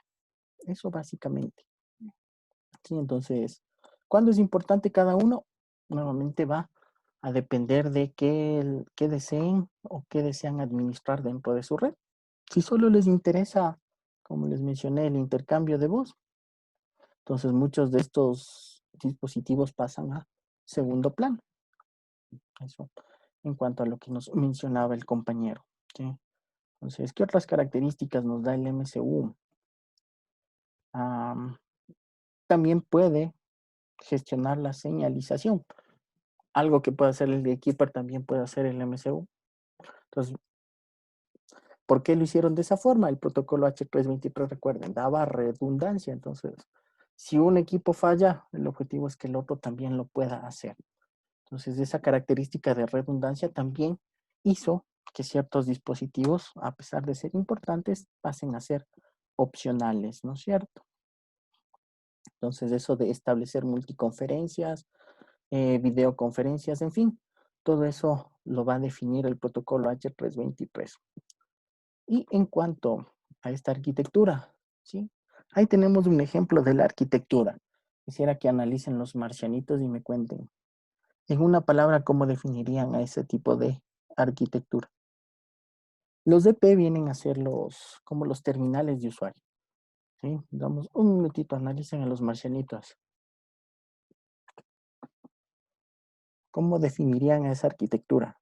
Eso básicamente. Sí, entonces, ¿cuándo es importante cada uno? Nuevamente va a depender de qué deseen o qué desean administrar dentro de su red. Si solo les interesa, como les mencioné, el intercambio de voz, entonces muchos de estos dispositivos pasan a segundo plano. Eso en cuanto a lo que nos mencionaba el compañero. ¿Sí? Entonces, ¿qué otras características nos da el MCU? También puede gestionar la señalización. Algo que puede hacer el gatekeeper también puede hacer el MCU. Entonces, ¿por qué lo hicieron de esa forma? El protocolo H323, recuerden, daba redundancia. Entonces, si un equipo falla, el objetivo es que el otro también lo pueda hacer. Entonces, esa característica de redundancia también hizo que ciertos dispositivos, a pesar de ser importantes, pasen a ser opcionales, ¿no es cierto? Entonces, eso de establecer multiconferencias, videoconferencias, en fin, todo eso lo va a definir el protocolo H323. Y en cuanto a esta arquitectura, ¿sí? Ahí tenemos un ejemplo de la arquitectura. Quisiera que analicen los marcianitos y me cuenten, en una palabra, cómo definirían a ese tipo de arquitectura. Los DP vienen a ser como los terminales de usuario. ¿Sí? Damos un minutito, analicen a los marcianitos. ¿Cómo definirían esa arquitectura?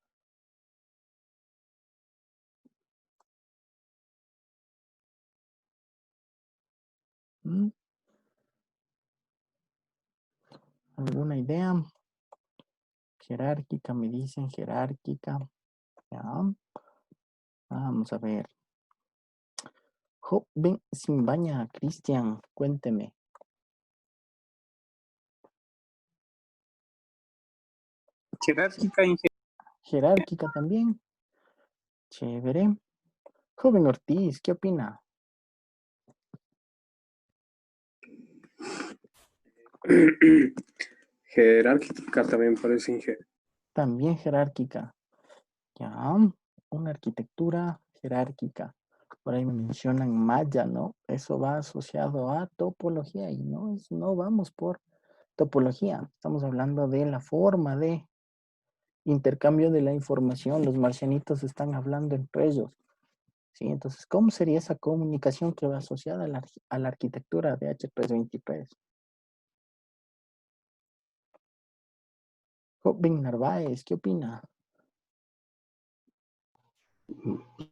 ¿Mm? ¿Alguna idea? Jerárquica, me dicen jerárquica. Ya. Vamos a ver. Joven sin baña, Cristian, cuénteme. Jerárquica, Jerárquica también. Chévere. Joven Ortiz, ¿qué opina? Jerárquica también parece ingeniero. También jerárquica. Ya. Una arquitectura jerárquica. Por ahí me mencionan maya, ¿no? Eso va asociado a topología y no vamos por topología. Estamos hablando de la forma de intercambio de la información. Los marcianitos están hablando entre ellos. ¿Sí? Entonces, ¿cómo sería esa comunicación que va asociada a la arquitectura de H323? Joven Narváez, ¿qué opina?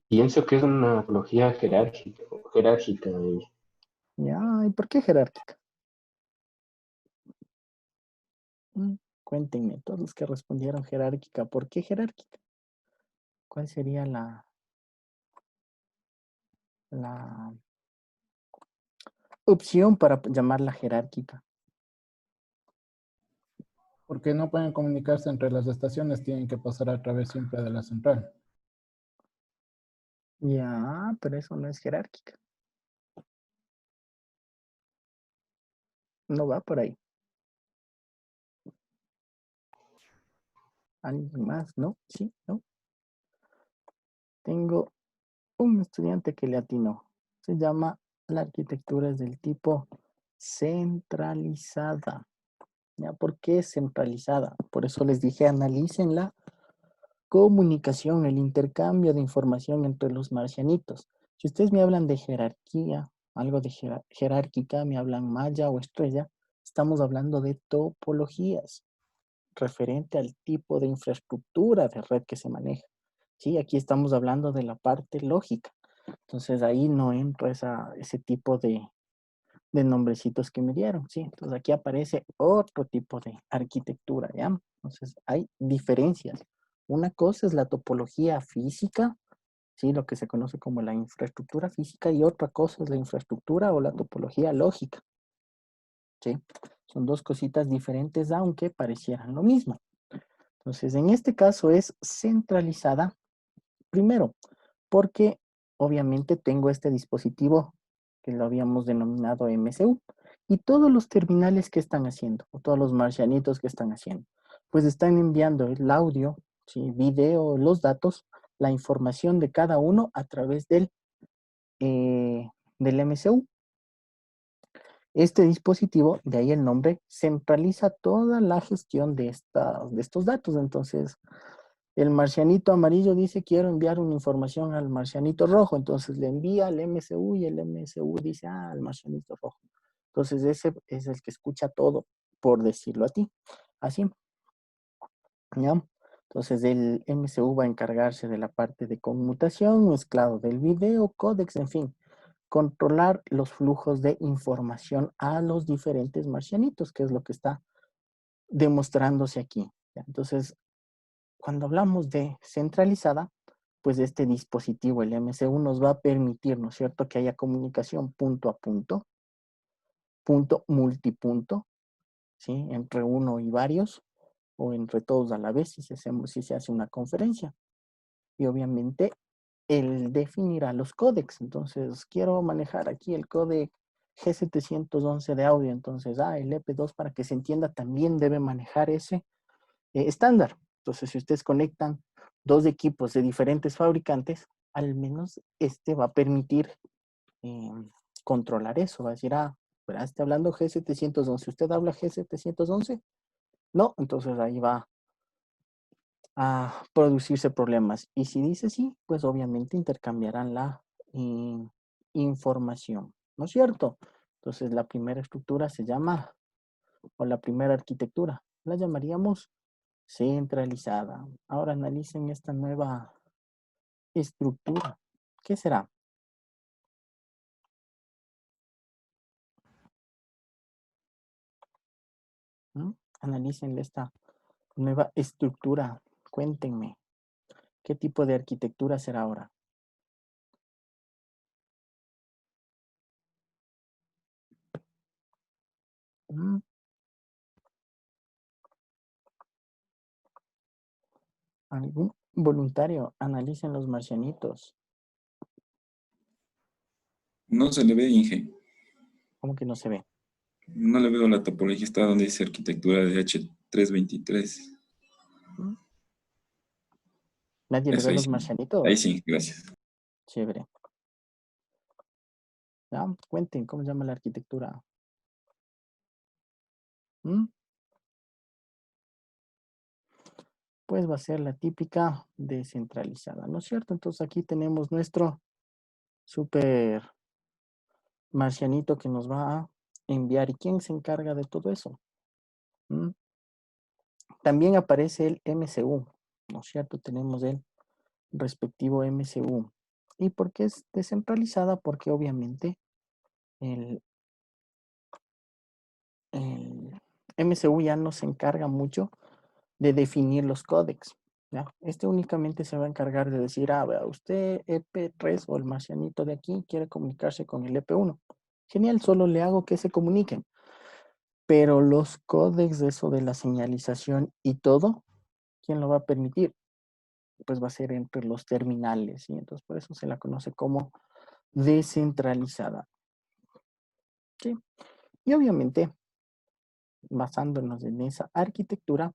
Pienso que es una topología jerárquica. Ya, ¿y por qué jerárquica? Cuéntenme, todos los que respondieron jerárquica, ¿por qué jerárquica? ¿Cuál sería la opción para llamarla jerárquica? Porque no pueden comunicarse entre las estaciones, tienen que pasar a través siempre de la central. Ya, pero eso no es jerárquica. No va por ahí. ¿Alguien más? ¿No? ¿Sí? ¿No? Tengo un estudiante que le atinó. Se llama la arquitectura es del tipo centralizada. ¿Ya? ¿Por qué centralizada? Por eso les dije, analicen la comunicación, el intercambio de información entre los marcianitos. Si ustedes me hablan de jerarquía, algo de jerárquica, me hablan maya o estrella, estamos hablando de topologías referente al tipo de infraestructura de red que se maneja. Sí, aquí estamos hablando de la parte lógica. Entonces ahí no entra ese tipo de nombrecitos que me dieron, ¿sí? Entonces aquí aparece otro tipo de arquitectura, ¿ya? Entonces hay diferencias. Una cosa es la topología física, ¿sí? Lo que se conoce como la infraestructura física, y otra cosa es la infraestructura o la topología lógica, ¿sí? Son dos cositas diferentes, aunque parecieran lo mismo. Entonces, en este caso es centralizada, primero, porque obviamente tengo este dispositivo que lo habíamos denominado MCU, y todos los terminales que están haciendo, o todos los marcianitos que están haciendo, pues están enviando el audio, ¿sí? Video, los datos, la información de cada uno a través del MCU. Este dispositivo, de ahí el nombre, centraliza toda la gestión de estos datos. Entonces, el marcianito amarillo dice, quiero enviar una información al marcianito rojo. Entonces, le envía al MCU y el MCU dice, al marcianito rojo. Entonces, ese es el que escucha todo, por decirlo así. ¿Ya? Entonces, el MCU va a encargarse de la parte de conmutación, mezclado del video, códex, en fin, controlar los flujos de información a los diferentes marcianitos, que es lo que está demostrándose aquí. ¿Ya? Entonces, cuando hablamos de centralizada, pues este dispositivo, el MCU, nos va a permitir, ¿no es cierto?, que haya comunicación punto a punto, punto multipunto, ¿sí?, entre uno y varios, o entre todos a la vez, si se hace una conferencia. Y obviamente, él definirá los códecs. Entonces, quiero manejar aquí el códec G711 de audio. Entonces, el EP2, para que se entienda, también debe manejar ese estándar. Entonces, si ustedes conectan dos equipos de diferentes fabricantes, al menos este va a permitir controlar eso. Va a decir, pero está hablando G711. ¿Usted habla G711? No, entonces ahí va a producirse problemas. Y si dice sí, pues obviamente intercambiarán la información, ¿no es cierto? Entonces, la primera estructura se llama, o la primera arquitectura, la llamaríamos centralizada. Ahora analicen esta nueva estructura. ¿Qué será? Analicen esta nueva estructura. Cuéntenme, ¿qué tipo de arquitectura será ahora? ¿Algún voluntario? Analicen los marcianitos. No se le ve, Inge. ¿Cómo que no se ve? No le veo la topología, está donde dice arquitectura de H323. ¿Nadie le Eso ve ahí los sí. marcianitos? Ahí sí, gracias. Chévere. Ya, cuenten, ¿cómo se llama la arquitectura? Pues va a ser la típica descentralizada, ¿no es cierto? Entonces aquí tenemos nuestro super marcianito que nos va a enviar. ¿Y quién se encarga de todo eso? También aparece el MCU, ¿no es cierto? Tenemos el respectivo MCU. ¿Y por qué es descentralizada? Porque obviamente el MCU ya no se encarga mucho de definir los códecs. ¿Ya? Este únicamente se va a encargar de decir, vea, usted EP3 o el marcianito de aquí quiere comunicarse con el EP1. Genial, solo le hago que se comuniquen. Pero los códecs de eso de la señalización y todo, ¿quién lo va a permitir? Pues va a ser entre los terminales, ¿sí? Entonces por eso se la conoce como descentralizada. ¿Sí? Y obviamente, basándonos en esa arquitectura,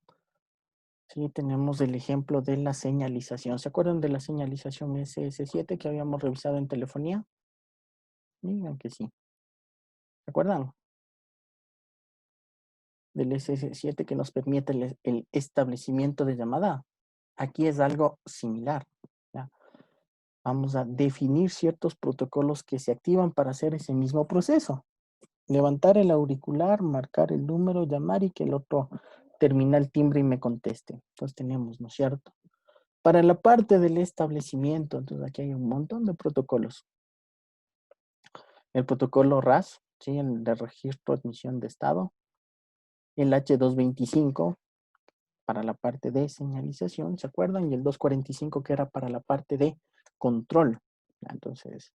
sí, tenemos el ejemplo de la señalización. ¿Se acuerdan de la señalización SS7 que habíamos revisado en telefonía? Digan que sí. ¿Se acuerdan? Del SS7 que nos permite el establecimiento de llamada. Aquí es algo similar. ¿Ya? Vamos a definir ciertos protocolos que se activan para hacer ese mismo proceso. Levantar el auricular, marcar el número, llamar y que el otro termine el timbre y me conteste. Entonces tenemos, ¿no es cierto? Para la parte del establecimiento, entonces aquí hay un montón de protocolos. El protocolo RAS, ¿sí? El de registro de admisión de estado. El H225 para la parte de señalización, ¿se acuerdan? Y el 245 que era para la parte de control. Entonces,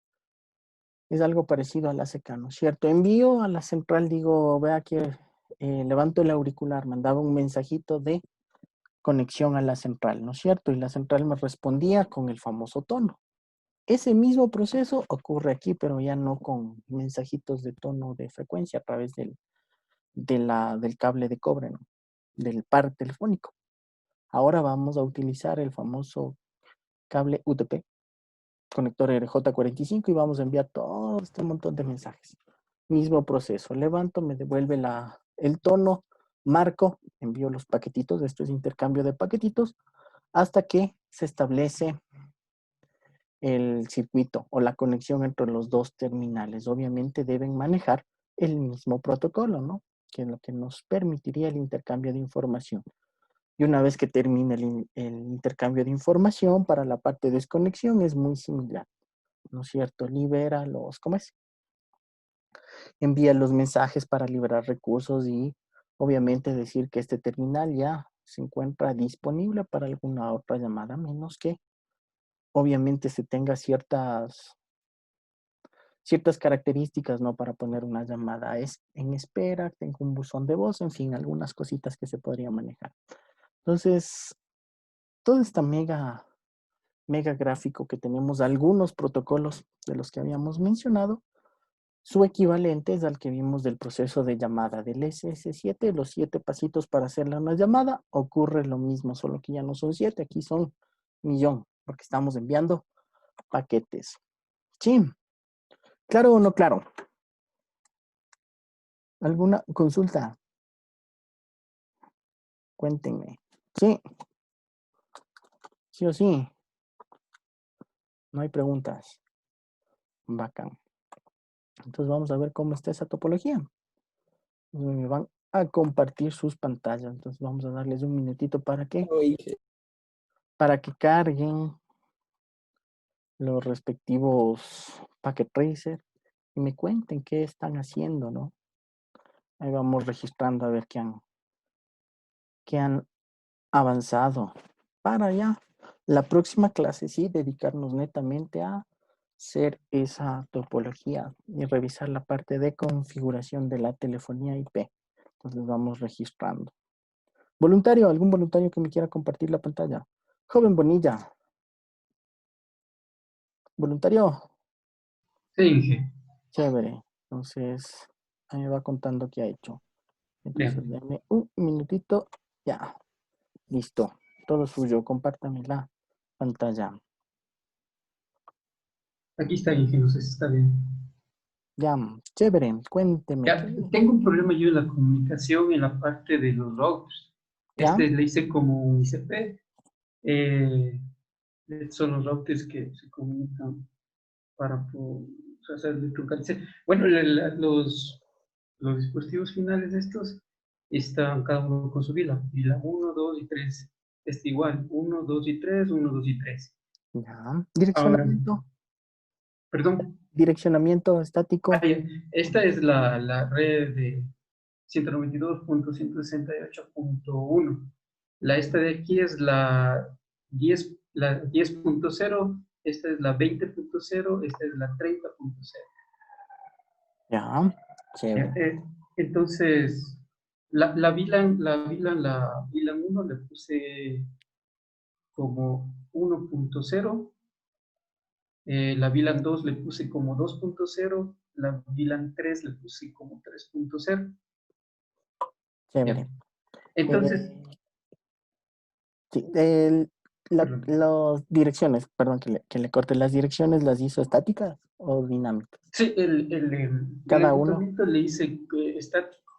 es algo parecido a la ACK, ¿no es cierto? Envío a la central, digo, vea que levanto el auricular, mandaba un mensajito de conexión a la central, ¿no es cierto? Y la central me respondía con el famoso tono. Ese mismo proceso ocurre aquí, pero ya no con mensajitos de tono de frecuencia a través del cable de cobre, ¿no? Del par telefónico. Ahora vamos a utilizar el famoso cable UTP, conector RJ45, y vamos a enviar todo este montón de mensajes. Mismo proceso, levanto, me devuelve el tono, marco, envío los paquetitos, esto es intercambio de paquetitos, hasta que se establece el circuito o la conexión entre los dos terminales. Obviamente deben manejar el mismo protocolo, ¿no? Que es lo que nos permitiría el intercambio de información. Y una vez que termine el intercambio de información, para la parte de desconexión es muy similar, ¿no es cierto? Libera los, ¿cómo es? Envía los mensajes para liberar recursos y obviamente decir que este terminal ya se encuentra disponible para alguna otra llamada, menos que obviamente se tenga ciertas características, ¿no? Para poner una llamada en espera, tengo un buzón de voz, en fin, algunas cositas que se podrían manejar. Entonces, todo este mega gráfico que tenemos, algunos protocolos de los que habíamos mencionado, su equivalente es al que vimos del proceso de llamada del SS7, los 7 pasitos para hacerle una llamada, ocurre lo mismo, solo que ya no son 7, aquí son 1.000.000, porque estamos enviando paquetes. Sí, ¿claro o no claro? ¿Alguna consulta? Cuéntenme. Sí. Sí o sí. No hay preguntas. Bacán. Entonces vamos a ver cómo está esa topología. Me van a compartir sus pantallas. Entonces vamos a darles un minutito para que carguen los respectivos Packet Tracer y me cuenten qué están haciendo, ¿no? Ahí vamos registrando a ver qué han avanzado para ya la próxima clase, sí, dedicarnos netamente a hacer esa topología y revisar la parte de configuración de la telefonía IP. Entonces vamos registrando. Voluntario, algún voluntario que me quiera compartir la pantalla. Joven Bonilla. Voluntario. Sí, Inge. Chévere. Entonces, ahí me va contando qué ha hecho. Entonces, Bien. denme un minutito. Ya. Listo. Todo suyo. Compártame la pantalla. Aquí está, Inge, no sé si está bien. Ya. Chévere. Cuénteme. Ya, tengo un problema yo en la comunicación en la parte de los routers. ¿Ya? Le hice como un ICP. Son los routers que se comunican para hacer electrocalice. Bueno, los dispositivos finales de estos están cada uno con su VLAN. VLAN 1, 2 y 3. Está igual. 1, 2 y 3, 1, 2 y 3. Ya. Direccionamiento. Perdón. Direccionamiento estático. Esta es la red de 192.168.1. Esta de aquí es la 10.0, esta es la 20.0, esta es la 30.0. Ya. Chévere. Entonces, la VLAN 1 le puse como 1.0. La VLAN 2 le puse como 2.0, la VLAN 3 le puse como 3.0. Chévere. Entonces, sí, las direcciones, perdón que le corte, ¿las direcciones las hizo estáticas o dinámicas? sí, Cada el uno. equipamiento le hice estático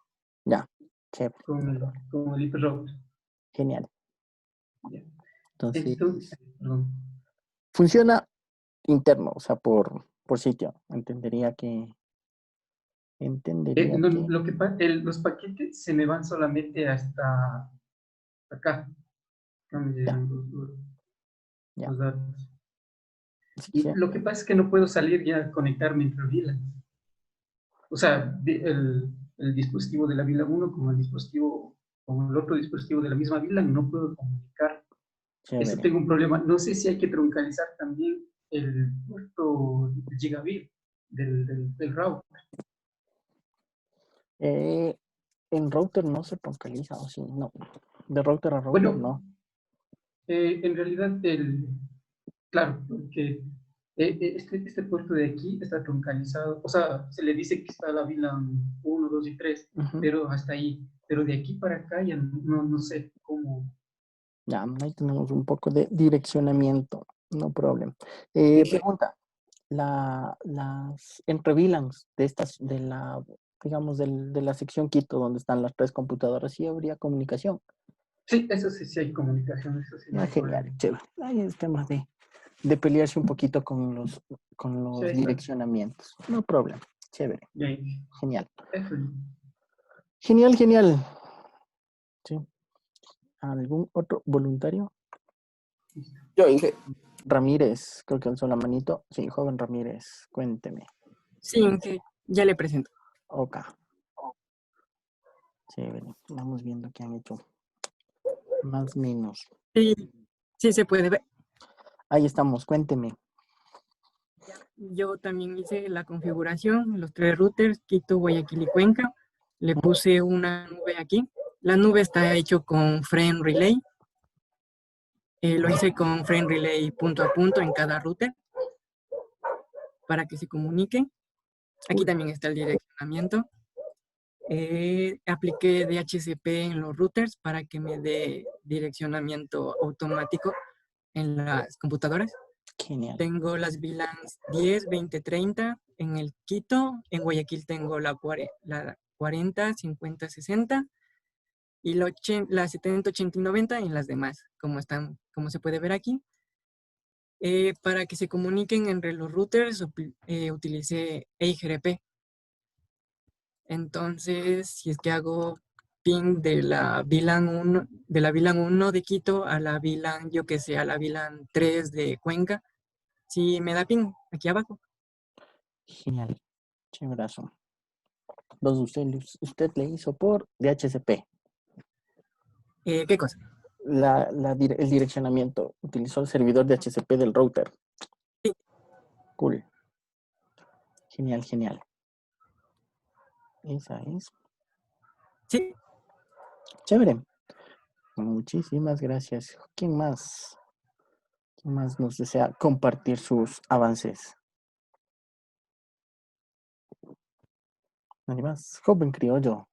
Ya, chévere. con el IP router. Genial. Entonces, perdón. funciona interno, o sea, por sitio. Entendería que... Lo que los paquetes se me van solamente hasta acá. Acá me llegan los datos. Y lo que pasa es que no puedo salir ya a conectarme entre VLAN. O sea, el dispositivo de la VLAN 1 con el otro dispositivo de la misma VLAN no puedo comunicar. Eso tengo un problema. No sé si hay que troncalizar también el puerto gigabit del router. En router no se troncaliza, o sí, no. De router a router no. En realidad, claro, porque este puerto de aquí está troncalizado. O sea, se le dice que está la VLAN 1, 2 y 3, pero hasta ahí. Pero de aquí para acá ya no sé cómo. Ya, ahí tenemos un poco de direccionamiento, no problema. Pregunta, las entre VLANs de estas, digamos, de la sección Quito, donde están las 3 computadoras, ¿sí habría comunicación? Sí, eso sí hay comunicación, eso sí. Genial, chévere. Ahí es tema de pelearse un poquito con los Sí, direccionamientos. No problema, chévere. Genial. Eso. Genial. Sí. ¿Algún otro voluntario? Yo, Inge. Ramírez, creo que alzó la manito. Sí, joven Ramírez, cuénteme. Sí, Inge, ya le presento. Ok. Chévere. Vamos viendo qué han hecho. Más o menos. Sí, se puede ver. Ahí estamos, cuénteme. Yo también hice la configuración, los 3 routers, Quito, Guayaquil y Cuenca. Le puse una nube aquí. La nube está hecho con Frame Relay. Lo hice con Frame Relay punto a punto en cada router para que se comuniquen. Aquí también está el direccionamiento. Apliqué DHCP en los routers para que me dé direccionamiento automático en las computadoras. Genial. Tengo las VLANs 10, 20, 30 en el Quito. En Guayaquil tengo la 40, 50, 60 y la 70, 80 y 90 en las demás, como se puede ver aquí. Para que se comuniquen entre los routers utilicé EIGRP. Entonces, si es que hago ping de la VLAN 1, de la VLAN 1 de Quito a la VLAN, yo que sé, a la VLAN 3 de Cuenca. Sí, me da ping aquí abajo. Genial. Chéverazo. Entonces usted le hizo por DHCP. ¿Qué cosa? El direccionamiento. Utilizó el servidor DHCP del router. Sí. Cool. Genial, genial. Esa es. Sí. Chévere. Muchísimas gracias. ¿Quién más? ¿Quién más nos desea compartir sus avances? Nadie más. Joven criollo.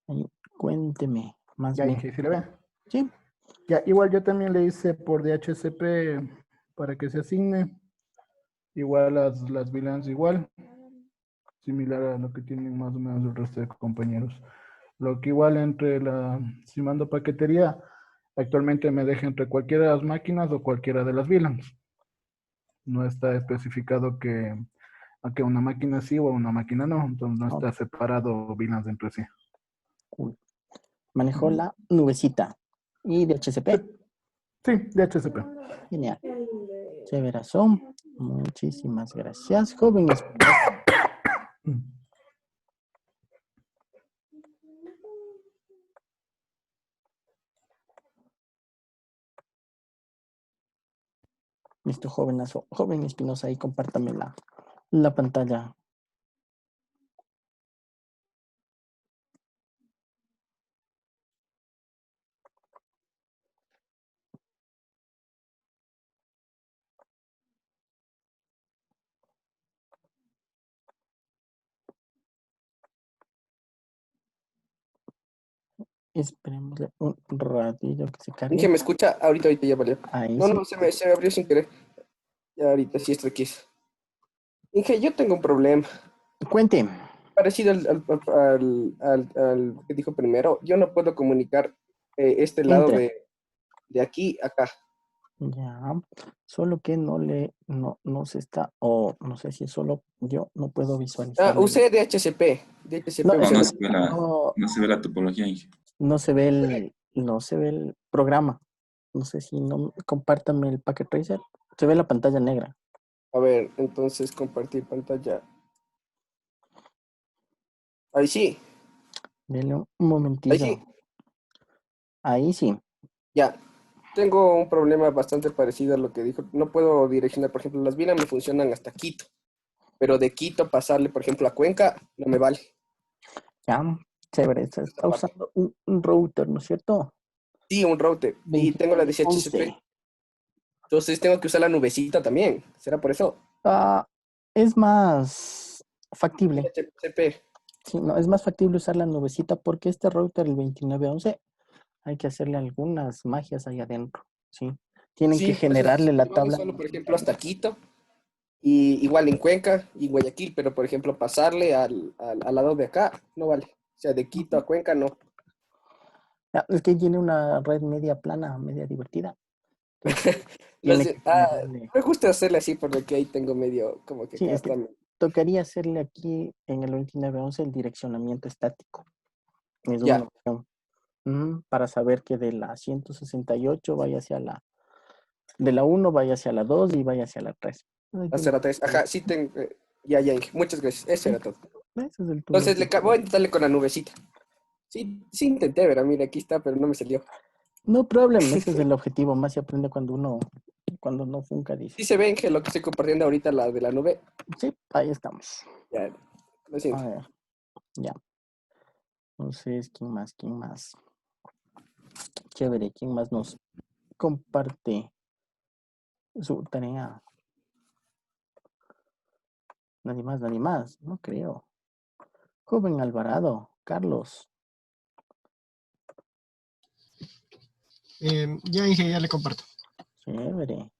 Ahí, cuénteme más Ya, bien. Inge, ¿sí le ve? Sí. Ya, igual yo también le hice por DHCP para que se asigne. Igual las VLANs igual. Similar a lo que tienen más o menos el resto de compañeros. Lo que igual si mando paquetería, actualmente me deja entre cualquiera de las máquinas o cualquiera de las VLANs. No está especificado que una máquina sí o una máquina no, entonces no está separado VLANs entre sí. Cool. Manejó la nubecita. ¿Y DHCP? Sí, DHCP. Genial. Chéverazo. Muchísimas gracias, joven Espinosa. Listo, jovenazo. Joven Espinosa, ahí compártame la pantalla. Esperemos un ratillo que se cargue. Inge, ¿me escucha? Ahorita ya valió. Ahí No, sí. no, se me abrió sin querer. Ya ahorita sí estoy aquí. Inge, yo tengo un problema. Cuente. Parecido al que dijo primero, yo no puedo comunicar este lado Entre. de aquí a acá. Ya, solo que no se está, o no sé si es solo yo, no puedo visualizar. Usé DHCP. DHCP No, usé. No se ve la topología, Inge. no se ve el programa. No sé si no, compártame el Packet Tracer. Se ve la pantalla negra. A ver, entonces compartir pantalla. Ahí sí. Dele un momentito. Ahí sí. Ahí sí. Ya. Tengo un problema bastante parecido a lo que dijo. No puedo direccionar, por ejemplo, las VLAN me funcionan hasta Quito. Pero de Quito pasarle, por ejemplo, a Cuenca, no me vale. Ya, chévere. Está usando un router, ¿no es cierto? Sí, un router. Y tengo la 18CP. Entonces tengo que usar la nubecita también. ¿Será por eso? Es más factible. DHCP. Sí, no, es más factible usar la nubecita porque este router, el 2911, hay que hacerle algunas magias ahí adentro, ¿sí? Tienen que Sí, por eso generarle la llevado tabla. solo, por ejemplo, hasta Quito. Y igual en Cuenca y Guayaquil, pero por ejemplo pasarle al lado de acá no vale. O sea, de Quito a Cuenca no. Es que tiene una red media plana, media divertida. Entonces, me gusta hacerle así porque ahí tengo medio como que Sí, es que cada tocaría hacerle aquí en el 2911 el direccionamiento estático. Es Ya. una opción. Para saber que de la 168 vaya hacia de la 1 vaya hacia la 2 y vaya hacia la 3. Hacer a tres. Ajá, sí tengo. Ya, Inge. Muchas gracias. Eso era todo. Ese es el Entonces voy a intentarle con la nubecita. Sí, sí intenté, ¿verdad? Mira, aquí está, pero no me salió. No problem, ese es el objetivo. Más se aprende cuando no funca, dice. Sí se ve, Inge, lo que estoy compartiendo ahorita, la de la nube. Sí, ahí estamos. Ya, lo siento. A ver, ya. Entonces, ¿quién más? Chévere, ¿quién más nos comparte su tarea? Nadie más, no creo. Joven Alvarado, Carlos. Ya Inge, ya le comparto. Chévere.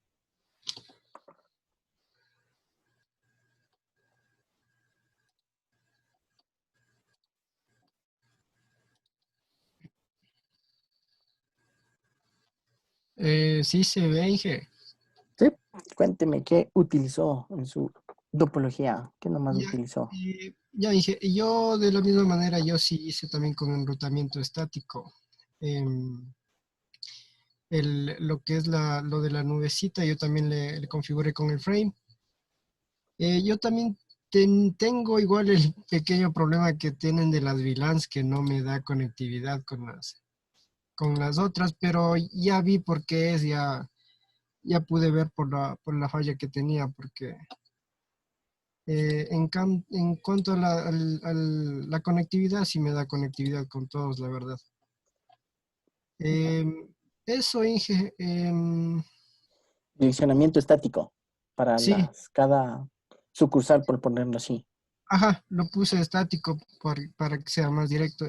Sí se ve, Inge. Sí, cuénteme qué utilizó en su topología, qué nomás Ya, utilizó. ya dije, yo de la misma manera, yo sí hice también con enrutamiento estático. Lo que es lo de la nubecita, yo también le configuré con el frame. Yo también tengo igual el pequeño problema que tienen de las VLANs que no me da conectividad con las otras, pero ya vi por qué es, ya pude ver por la falla que tenía, porque en cuanto a la conectividad, sí me da conectividad con todos, la verdad. Eso, Inge. Direccionamiento estático para Sí, cada sucursal, por ponerlo así. ajá, lo puse estático para que sea más directo.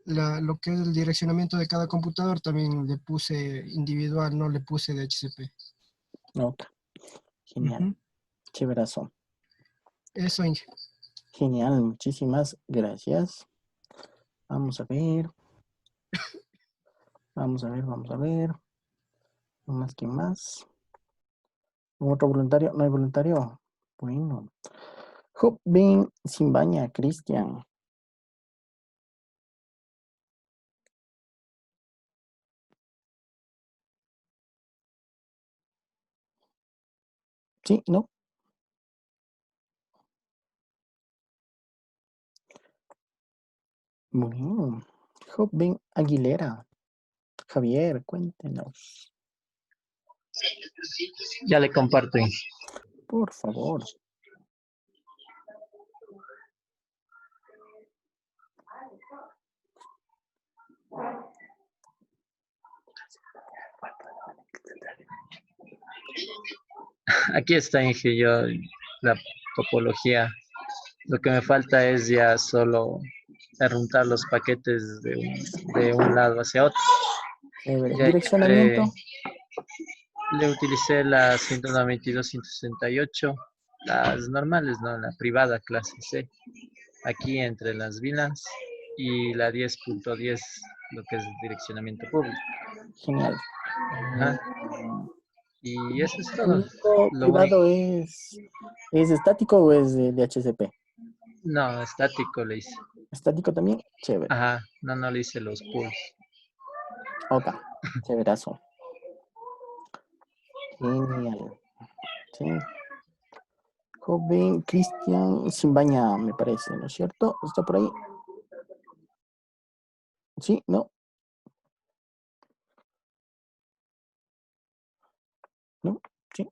Lo que es el direccionamiento de cada computador también le puse individual, no le puse de HCP. Ok, genial. Ujú. Chéverazo. Eso, Inge. Genial, muchísimas gracias. Vamos a ver. Vamos a ver, vamos a ver. ¿No más que más? ¿Otro voluntario? ¿No hay voluntario? Bueno. Joven sin baña, Cristian. Sí, ¿no? Bueno. Joven Aguilera. Javier, cuéntenos. Ya le comparto. Por favor. Aquí está, Inge, yo la topología. Lo que me falta es ya solo arruntar los paquetes de un lado hacia otro. Ya Direccionamiento. le utilicé la 192, 168, las normales, ¿no? La privada clase C. Aquí entre las VLANs y la 10.10, lo que es direccionamiento público. Genial. Ajá. Y eso es todo. ¿Direccionamiento Lo único, privado es estático o es de HCP? no, estático le hice. ¿Estático también? Chévere. Ajá, no le hice los pools. Ok, chéverazo. Genial. Sí. Joven Cristian Simbaña, me parece, ¿no es cierto? ¿Está por ahí? Sí, ¿no? ¿No? Sí.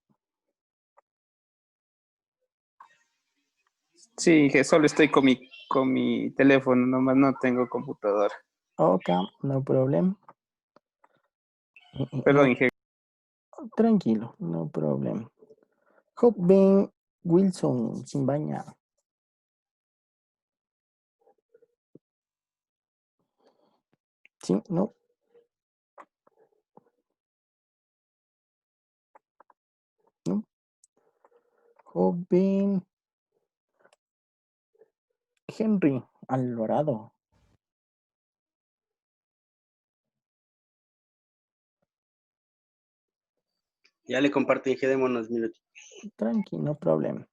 Sí, que solo estoy con mi teléfono, nomás no tengo computadora. Ok, no problem. Perdón, Inge. Tranquilo, no problem. Joven Wilson Simbaña. Sí, ¿no? ¿No? Joven Henry Alvarado. Ya le comparto, Inge, démonos minutos. Tranqui, no problem.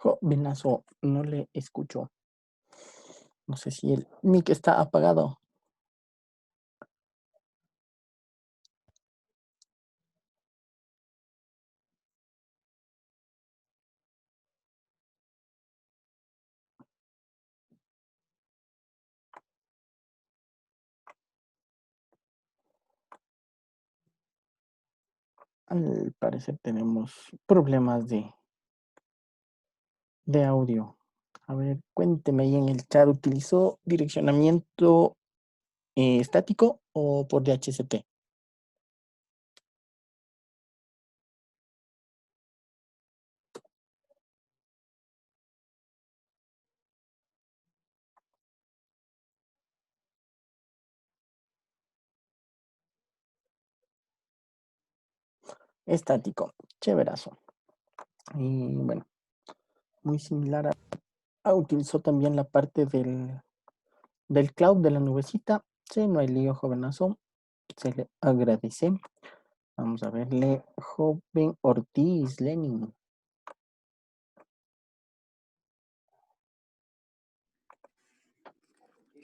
Jovenazo, no le escucho. No sé si el mic está apagado. Al parecer tenemos problemas de audio. A ver, cuénteme ahí en el chat, ¿utilizó direccionamiento estático o por DHCP? Estático, chéverazo. Y bueno, muy similar utilizó también la parte del cloud de la nubecita. Sí, no hay lío, jovenazo. Se le agradece. Vamos a verle, joven Ortiz, Lenin.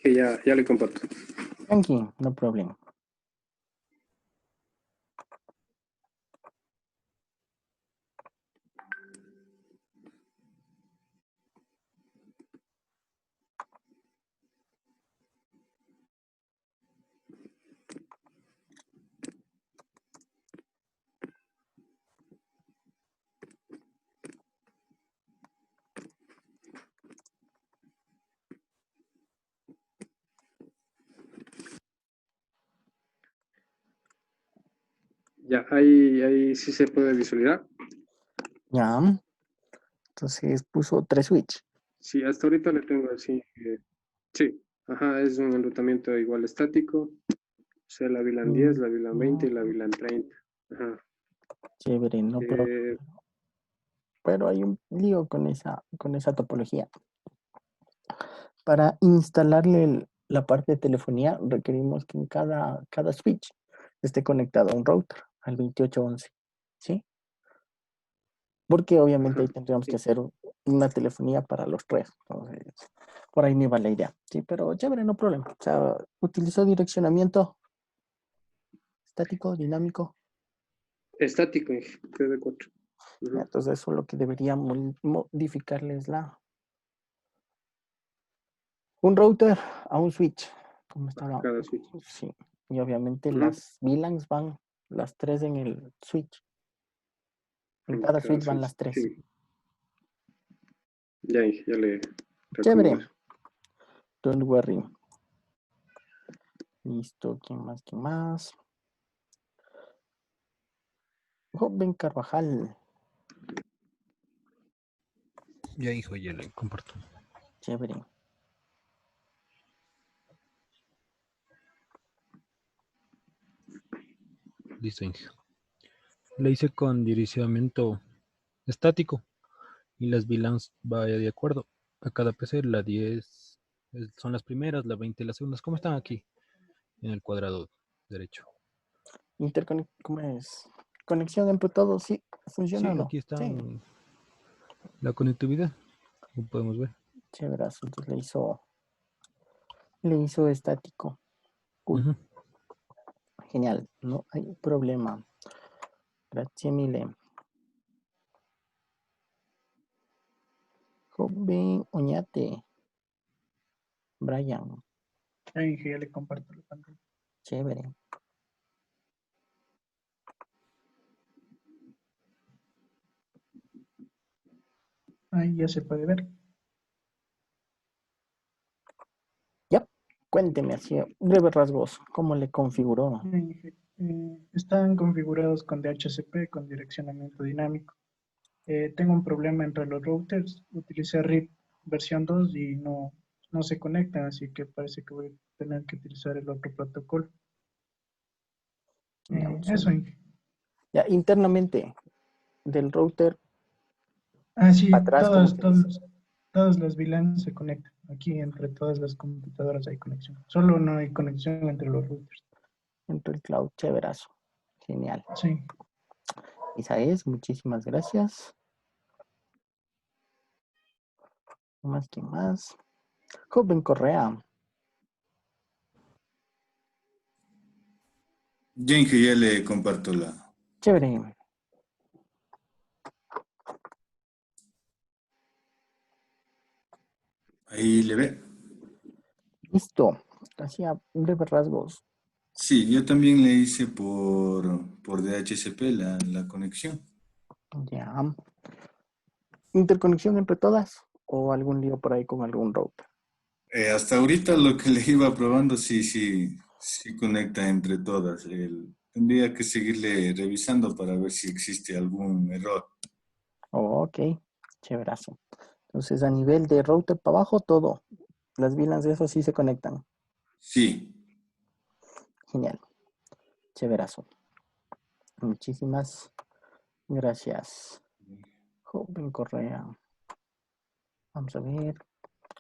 Que ya le comparto. Tranqui, no problema. Ya, ahí sí se puede visualizar. Ya. Entonces puso 3 switch. Sí, hasta ahorita le tengo así. Sí, ajá, es un enrutamiento igual estático. O sea, la VLAN 10, la VLAN 20 y la VLAN 30. Ajá. Chévere, no problema. Pero hay un lío con esa topología. Para instalarle la parte de telefonía requerimos que en cada switch esté conectado a un router, al 2811. ¿Sí? Porque obviamente ahí tendríamos que hacer una telefonía para los tres. Entonces, por ahí me va la idea. Sí, pero chévere, no problema. O sea, utilizó direccionamiento estático, dinámico. Estático, PD4. Entonces, eso es lo que debería modificarles un router a un switch. Como estaba. Cada switch. Sí. Y obviamente las VLANs van las 3 en el switch. En cada switch van las 3. Sí. Ya le Chévere. recomiendo. Don't worry. Listo. ¿Quién más? Joven Carvajal. Ya, hijo, ya le comparto. Chévere. Listo, Inge. Le hice con direccionamiento estático y las VLANs vaya de acuerdo a cada PC. La 10 son las primeras, la 20 las segundas. ¿Cómo están aquí? En el cuadrado derecho. ¿Cómo es? ¿Conexión entre todos? ¿Sí? ¿Funciona Sí, o no? aquí está Sí. la conectividad, como podemos ver. Chéverazo. Entonces le hizo estático. Cool. Genial. No hay problema. Gracias mille. Joven Oñate. Brian. Ahí ya le comparto la pantalla. Chévere. Ahí ya se puede ver. Ya. Cuénteme así, breves rasgos, ¿cómo le configuró? Están configurados con DHCP, con direccionamiento dinámico. Tengo un problema entre los routers. Utilicé RIP versión 2 y no se conectan, así que parece que voy a tener que utilizar el otro protocolo. Eso. Ya, internamente del router. Sí, atrás, todas las VLANs se conectan. Aquí entre todas las computadoras hay conexión. Solo no hay conexión entre los routers. Entre el cloud, chéverazo. Genial. Sí. Isaías, muchísimas gracias. ¿Quién más? Joven Correa. Jenke, ya le comparto la. Chévere. Ahí le ve. Listo. Hacía breves rasgos. Sí, yo también le hice por DHCP la conexión. Ya. ¿Interconexión entre todas? ¿O algún lío por ahí con algún router? Hasta ahorita lo que le iba probando sí conecta entre todas. Tendría que seguirle revisando para ver si existe algún error. Oh, ok. Chéverazo. Entonces, a nivel de router para abajo, todo. Las VLANs de eso sí se conectan. Sí. Genial. Chéverazo. Muchísimas gracias. Joven Correa. Vamos a ver.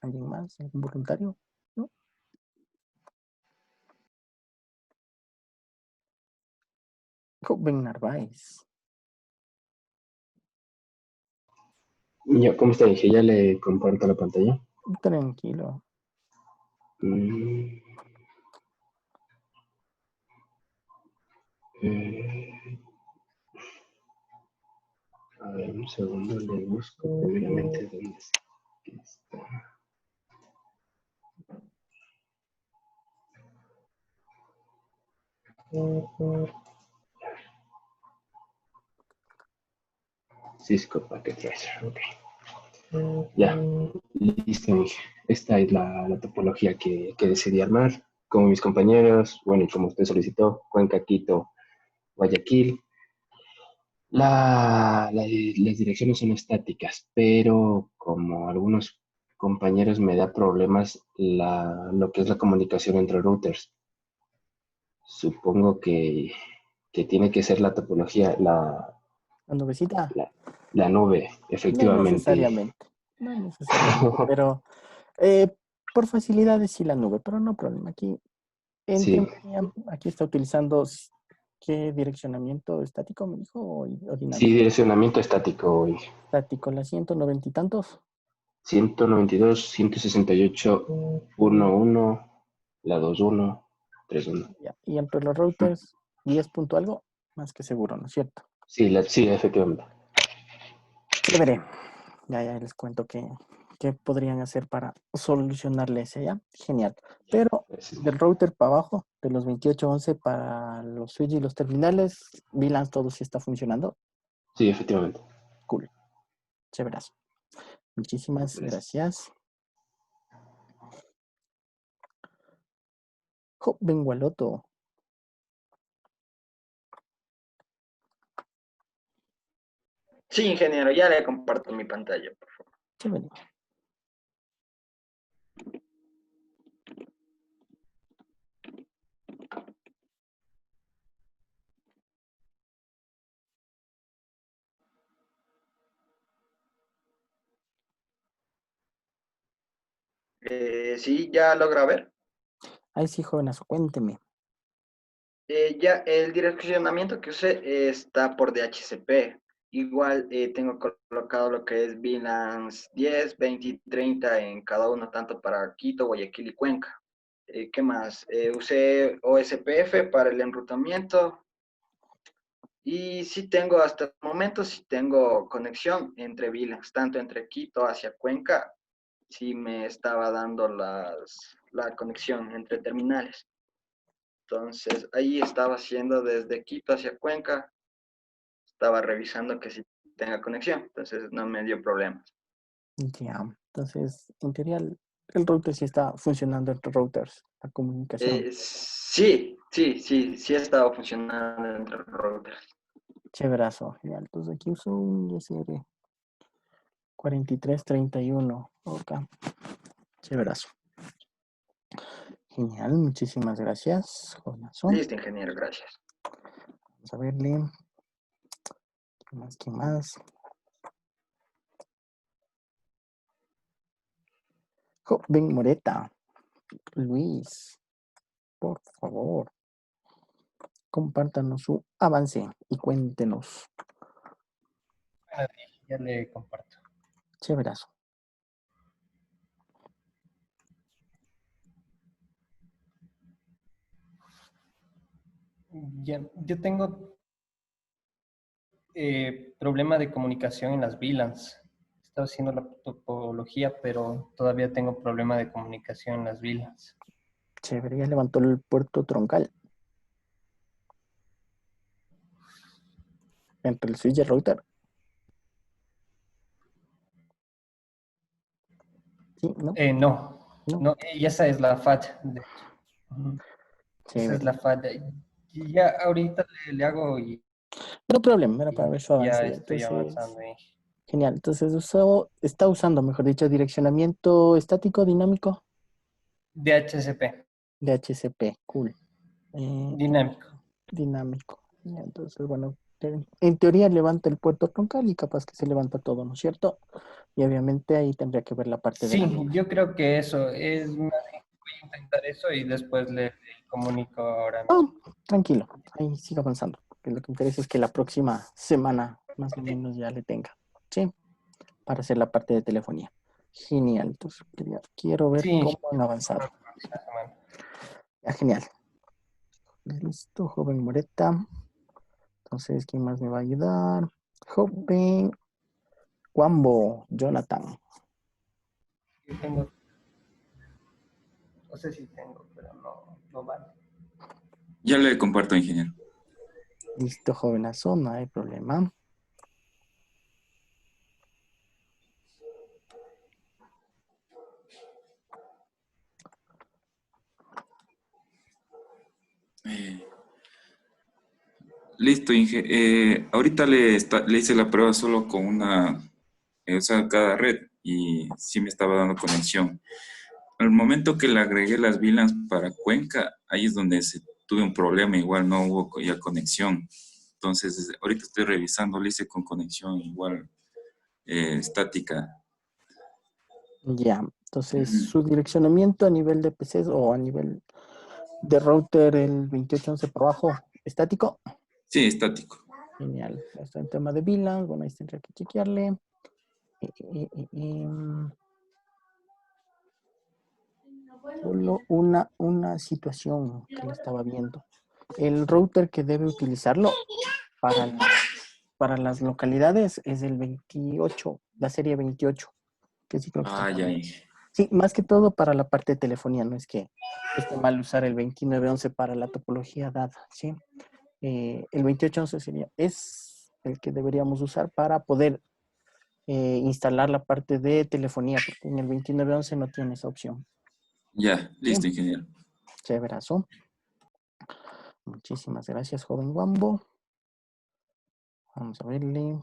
¿Alguien más? ¿Algún voluntario? ¿No? Joven Narváez. Ya, ¿cómo está? Dije, ya le comparto la pantalla. Tranquilo. A ver, un segundo, le busco primeramente dónde está. Cisco Packet Tracer, ok. Ya, listo, Miguel. Esta es la topología que decidí armar. Como mis compañeros, bueno, y como usted solicitó, Cuenca, Quito, Guayaquil. Las direcciones son estáticas, pero como algunos compañeros me da problemas lo que es la comunicación entre routers. Supongo que tiene que ser la topología, ¿La nubecita? La nube, No efectivamente. necesariamente. No necesariamente. Pero por facilidades sí la nube, pero no problema. Aquí, en Sí. teoría, aquí está utilizando ¿qué direccionamiento estático me dijo o dinámico? Sí, direccionamiento estático. Estático, la 190 y tantos. 192, 168, 11, la 21, 31. Ya. Y entre los routers, 10 punto algo, más que seguro, ¿no es cierto? Sí, sí, efectivamente. Chévere. Ya les cuento qué podrían hacer para solucionarle ese, ¿ya? Genial. Pero del router para abajo, de los 2811 para los switch y los terminales, VLANs todo sí está funcionando. Sí, efectivamente. Cool. Chéverazo. Muchísimas gracias. Joven Gualoto. Sí, ingeniero, ya le comparto mi pantalla, por favor. Chévere. Sí, ya logra ver. Ahí sí, jovenazo, cuénteme. Ya el direccionamiento que usé está por DHCP. Igual tengo colocado lo que es VLANs 10, 20 y 30 en cada uno, tanto para Quito, Guayaquil y Cuenca. ¿Qué más? Usé OSPF para el enrutamiento. Y sí tengo, hasta el momento, sí tengo conexión entre VLANs, tanto entre Quito hacia Cuenca, sí me estaba dando la conexión entre terminales. Entonces, ahí estaba haciendo desde Quito hacia Cuenca, estaba revisando que sí tenga conexión, entonces no me dio problemas. Ya, entonces, en teoría, el router sí está funcionando entre routers, la comunicación. Sí ha estado funcionando entre routers. Chéverazo, genial. Entonces aquí uso un ISR 4331. Ok. Chéverazo. Genial, muchísimas gracias, jovenazo. Listo, ingeniero, gracias. Vamos a verle. ¿Quién más? Joven Moreta. Luis, por favor, compártanos su avance y cuéntenos. Ya le comparto. Chéverazo. Ya, yo tengo problema de comunicación en las VLANs. Estaba haciendo la topología, pero todavía tengo problema de comunicación en las VLANs. Chévere, ya levantó el puerto troncal. Entre el switch y el router. Sí, ¿no? No, y esa es la falla. Esa es la falla. Y ya ahorita le hago y no problema, era para ver su avance. ya estoy avanzando ahí. Genial, entonces está usando, mejor dicho, direccionamiento estático, dinámico. DHCP. DHCP, cool. Dinámico. Dinámico. Entonces, bueno, en teoría levanta el puerto troncal y capaz que se levanta todo, ¿no es cierto? Y obviamente ahí tendría que ver la parte de la nube. Yo creo que eso es más bien, voy a intentar eso y después le comunico ahora mismo. Tranquilo, ahí siga avanzando. Que lo que interesa es que la próxima semana más o menos ya le tenga, ¿sí? Para hacer la parte de telefonía. Genial, entonces quiero ver cómo han avanzado. Ya, genial. Listo, joven Moreta. Entonces, ¿quién más me va a ayudar? Joven Wambo, Jonathan. Yo tengo, no sé si tengo, pero no vale. Ya le comparto, ingeniero. Listo, jovenazo, no hay problema. Listo, Inge. Ahorita le hice la prueba solo con una, o sea, cada red y sí me estaba dando conexión. Al momento que le agregué las VLANs para Cuenca, ahí es donde tuve un problema, igual no hubo ya conexión. Entonces, ahorita estoy revisando, le hice con conexión igual estática. Ya, entonces su direccionamiento a nivel de PCs o a nivel de router, el 2811 por abajo, ¿estático? Sí, estático. Genial. Está en tema de VLANs, bueno, ahí tendría que chequearle. Solo una situación que le estaba viendo. El router que debe utilizarlo para las localidades es el 28, la serie 28. Que sí creo que está ya. Sí, más que todo para la parte de telefonía, no es que esté mal usar el 2911 para la topología dada, ¿sí? El 2811 es el que deberíamos usar para poder instalar la parte de telefonía, porque en el 2911 no tiene esa opción. Ya, listo, ingeniero. Chéverazo. Muchísimas gracias, joven Wambo. Vamos a verle.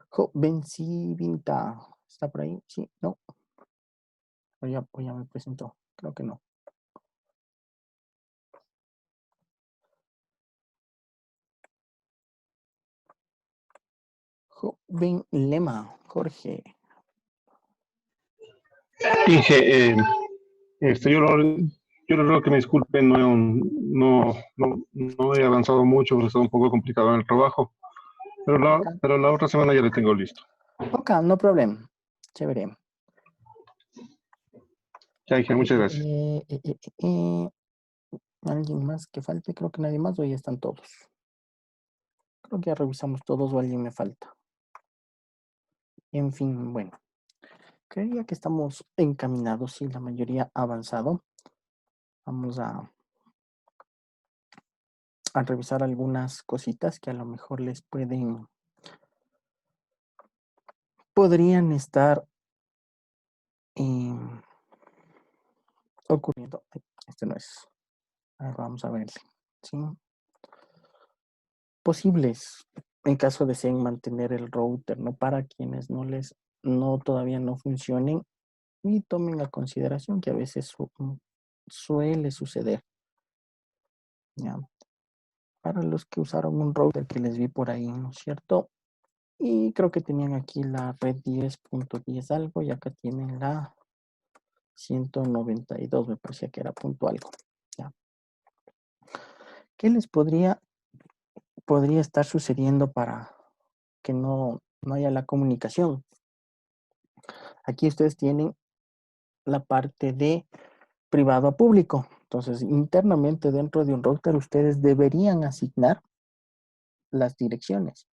Joven Civinta. ¿Está por ahí? Sí, no. O ya me presentó. Creo que no. Joven Lema, Jorge. Inge, yo le ruego que me disculpen, no he avanzado mucho, porque está un poco complicado en el trabajo, pero la otra semana ya le tengo listo. Ok, no problema. Chévere. Ya, Inge, muchas gracias. ¿Alguien más que falte? Creo que nadie más, o ya están todos. Creo que ya revisamos todos o alguien me falta. En fin, bueno. Creía que estamos encaminados y la mayoría ha avanzado. Vamos a revisar algunas cositas que a lo mejor les podrían estar ocurriendo. Este no es. A ver, vamos a ver. ¿Sí? Posibles, en caso deseen mantener el router, ¿no? Para quienes todavía no funcionen y tomen a consideración que a veces suele suceder. ¿Ya? Para los que usaron un router que les vi por ahí, ¿no es cierto? Y creo que tenían aquí la red 10.10 algo y acá tienen la 192, me parecía que era punto algo. ¿Ya? ¿Qué les podría estar sucediendo para que no haya la comunicación? Aquí ustedes tienen la parte de privado a público. Entonces, internamente dentro de un router, ustedes deberían asignar las direcciones.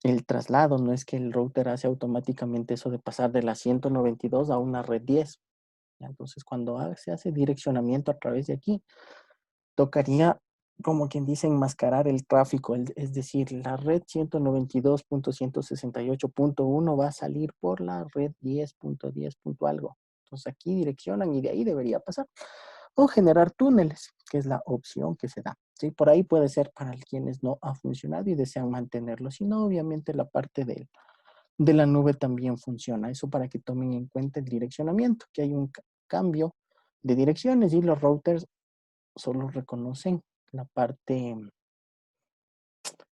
El traslado no es que el router hace automáticamente eso de pasar de la 192 a una red 10. Entonces, cuando se hace direccionamiento a través de aquí, tocaría, como quien dice, enmascarar el tráfico. Es decir, la red 192.168.1 va a salir por la red 10.10. algo. Entonces, aquí direccionan y de ahí debería pasar. O generar túneles, que es la opción que se da. ¿Sí? Por ahí puede ser para quienes no ha funcionado y desean mantenerlo. Si no, obviamente la parte de la nube también funciona. Eso para que tomen en cuenta el direccionamiento, que hay un cambio de direcciones y los routers solo reconocen la parte,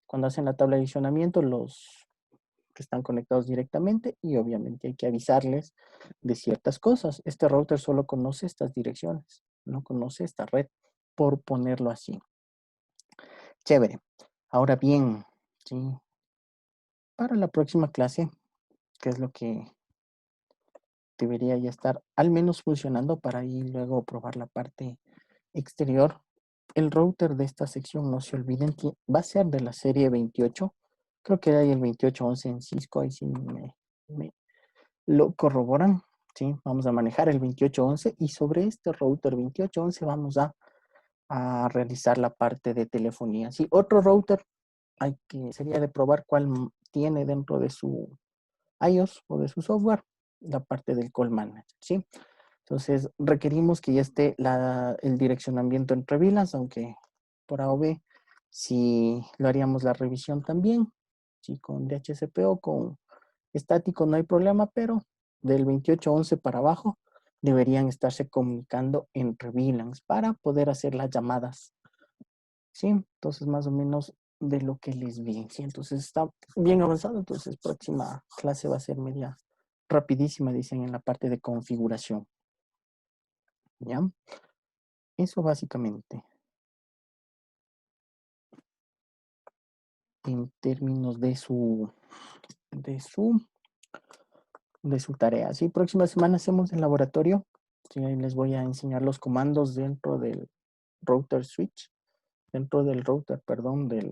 cuando hacen la tabla de adicionamiento, los que están conectados directamente y obviamente hay que avisarles de ciertas cosas. Este router solo conoce estas direcciones, no conoce esta red, por ponerlo así. Chévere. Ahora bien, ¿sí? Para la próxima clase, ¿qué es lo que debería ya estar al menos funcionando para ahí luego probar la parte exterior? El router de esta sección, no se olviden que va a ser de la serie 28. Creo que hay el 2811 en Cisco, ahí sí me lo corroboran. ¿Sí? Vamos a manejar el 2811 y sobre este router 2811 vamos a realizar la parte de telefonía. Sí, otro router sería de probar cuál tiene dentro de su iOS o de su software la parte del call manager, ¿sí? Entonces, requerimos que ya esté el direccionamiento entre VLANs, aunque por AOV si lo haríamos la revisión también, si con DHCP o con estático no hay problema, pero del 2811 para abajo deberían estarse comunicando entre VLANs para poder hacer las llamadas, ¿sí? Entonces, más o menos de lo que les vi, ¿sí? Entonces, está bien avanzado. Entonces, próxima clase va a ser media rapidísima, dicen, en la parte de configuración. ¿Ya? Eso básicamente. En términos de su tarea. Sí, próxima semana hacemos el laboratorio. Sí, ahí les voy a enseñar los comandos dentro del router switch, del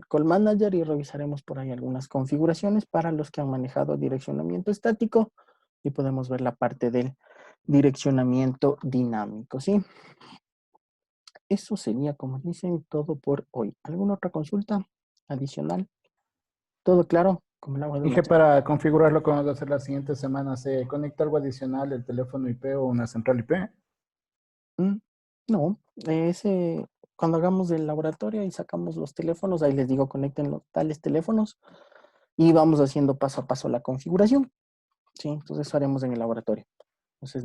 call manager, y revisaremos por ahí algunas configuraciones para los que han manejado direccionamiento estático y podemos ver la parte del direccionamiento dinámico, ¿sí? Eso sería, como dicen, todo por hoy. ¿Alguna otra consulta adicional? ¿Todo claro? Como el agua de Dije, para configurar lo que vamos a hacer la siguiente semana, ¿se conecta algo adicional, el teléfono IP o una central IP? No, cuando hagamos el laboratorio y sacamos los teléfonos, ahí les digo, conecten los tales teléfonos y vamos haciendo paso a paso la configuración. Sí, entonces eso haremos en el laboratorio. Entonces